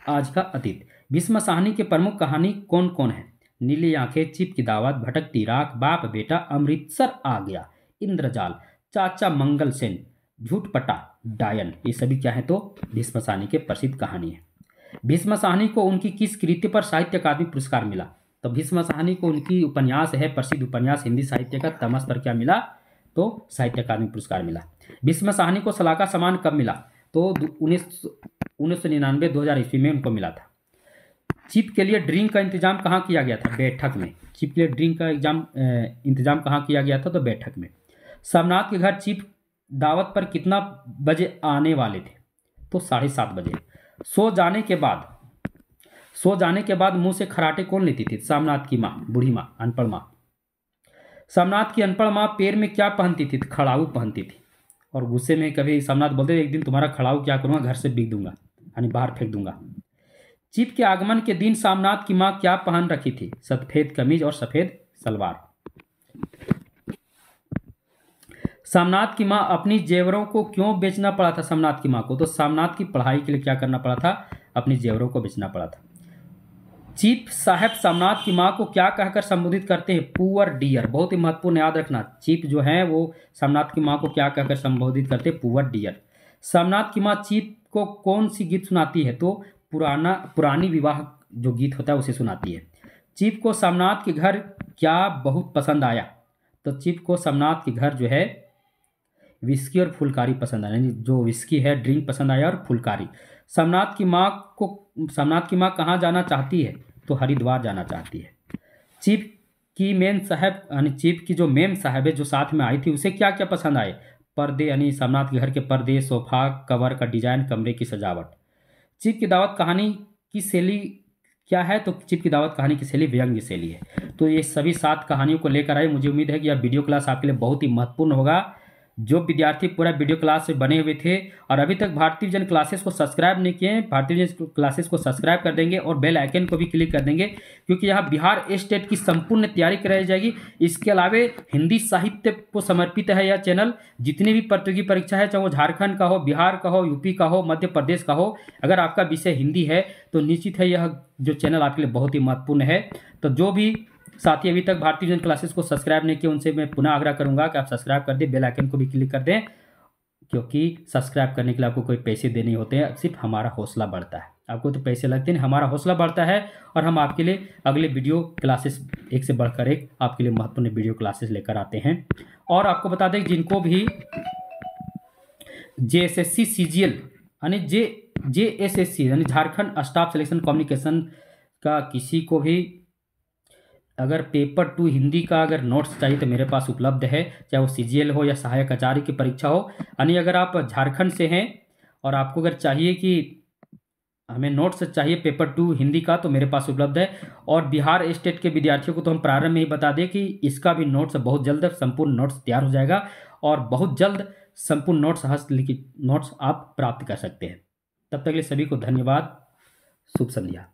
आज का अतीत। भीष्म साहनी के प्रमुख कहानी कौन कौन है, नीली आंखें, चीफ की दावत, भटकती राख, बाप बेटा, अमृतसर आ गया, इंद्रजाल, चाचा मंगल सेन, झूठपटा, डायन। ये सभी क्या है, तो भीष्म साहनी के प्रसिद्ध कहानी है। भीष्म साहनी को उनकी किस कृति पर साहित्य अकादमी पुरस्कार मिला, तो भीष्म साहनी को उनकी उपन्यास है, प्रसिद्ध उपन्यास हिंदी साहित्य का तमस पर क्या मिला, तो साहित्य अकादमी पुरस्कार मिला। भीष्म साहनी को सलाका सम्मान कब मिला, तो 1999 2000 ईस्वी में उनको मिला था। चीफ के लिए ड्रिंक का इंतजाम कहाँ किया गया था, बैठक में। चीफ के लिए ड्रिंक का इंतजाम कहाँ किया गया था, तो बैठक में। सोमनाथ के घर चीफ दावत पर कितना बजे आने वाले थे, तो 7:30 बजे। सो जाने के बाद मुंह से खराटे कौन लेती थी, सोमनाथ की माँ, बूढ़ी माँ, अनपढ़ माँ। सोमनाथ की अनपढ़ माँ पैर में क्या पहनती थी, खड़ाऊ पहनती थी। और गुस्से में कभी सोमनाथ बोलते, एक दिन तुम्हारा खड़ाऊ क्या करूँगा, घर से बिक दूंगा, यानी बाहर फेंक दूंगा। चीफ के आगमन के दिन सोमनाथ की माँ क्या पहन रखी थी, सफेद कमीज और सफेद सलवार। सोमनाथ की माँ अपनी जेवरों को क्यों बेचना पड़ा था सोमनाथ की माँ को, तो सोमनाथ की पढ़ाई के लिए क्या करना पड़ा था, अपनी जेवरों को बेचना पड़ा था। चीफ साहब सोमनाथ की माँ को क्या कहकर संबोधित करते हैं, पुअर डियर। बहुत ही महत्वपूर्ण, याद रखना। चीफ जो है वो सोमनाथ की माँ को क्या कहकर संबोधित करते हैं, पुअर डियर। सोमनाथ की माँ चीफ को कौन सी गीत सुनाती है, तो पुरानी विवाह जो गीत होता है उसे सुनाती है। चीफ को सोमनाथ के घर क्या बहुत पसंद आया? तो चीफ को सोमनाथ के घर जो है विस्की और फुलकारी पसंद आया, यानी जो विस्की है ड्रिंक पसंद आया और फुलकारी। सोमनाथ की माँ कहाँ जाना चाहती है? तो हरिद्वार जाना चाहती है। चीफ की मेम साहब यानी चीफ की जो मेम साहब है जो साथ में आई थी उसे क्या क्या पसंद आए? पर्दे यानी सोमनाथ के घर के पर्दे, सोफा कवर का डिजाइन, कमरे की सजावट। चीफ की दावत कहानी की शैली क्या है? तो चीफ की दावत कहानी की शैली व्यंग्य शैली है। तो ये सभी 7 कहानियों को लेकर आए। मुझे उम्मीद है कि यह वीडियो क्लास आपके लिए बहुत ही महत्वपूर्ण होगा। जो विद्यार्थी पूरा वीडियो क्लास से बने हुए थे और अभी तक भारतीय विजन क्लासेस को सब्सक्राइब नहीं किए हैं, भारतीय विजन क्लासेस को सब्सक्राइब कर देंगे और बेल आइकन को भी क्लिक कर देंगे, क्योंकि यहाँ बिहार स्टेट की संपूर्ण तैयारी कराई जाएगी। इसके अलावा हिंदी साहित्य को समर्पित है यह चैनल। जितनी भी प्रतियोगी परीक्षा है, चाहे वो झारखंड का हो, बिहार का हो, यूपी का हो, मध्य प्रदेश का हो, अगर आपका विषय हिंदी है तो निश्चित है यह जो चैनल आपके लिए बहुत ही महत्वपूर्ण है। तो जो भी साथी अभी तक भारतीय विजन क्लासेस को सब्सक्राइब नहीं किया उनसे मैं पुनः आग्रह करूंगा कि आप सब्सक्राइब कर दें, बेल आइकन को भी क्लिक कर दें, क्योंकि सब्सक्राइब करने के लिए आपको कोई पैसे देने होते हैं, सिर्फ हमारा हौसला बढ़ता है। आपको तो पैसे लगते हैं, हमारा हौसला बढ़ता है और हम आपके लिए अगले वीडियो क्लासेस एक से बढ़कर एक आपके लिए महत्वपूर्ण वीडियो क्लासेस लेकर आते हैं। और आपको बता दें जिनको भी JSSC CGL यानी JSSC यानी झारखंड स्टाफ सिलेक्शन कम्युनिकेशन का किसी को भी अगर पेपर 2 हिंदी का अगर नोट्स चाहिए तो मेरे पास उपलब्ध है, चाहे वो CGL हो या सहायक आचार्य की परीक्षा हो। यानी अगर आप झारखंड से हैं और आपको अगर चाहिए कि हमें नोट्स चाहिए पेपर 2 हिंदी का तो मेरे पास उपलब्ध है। और बिहार स्टेट के विद्यार्थियों को तो हम प्रारंभ में ही बता दें कि इसका भी नोट्स बहुत जल्द संपूर्ण नोट्स तैयार हो जाएगा और बहुत जल्द संपूर्ण नोट्स हस्तलिखित नोट्स आप प्राप्त कर सकते हैं। तब तक के लिए सभी को धन्यवाद। शुभ संध्या।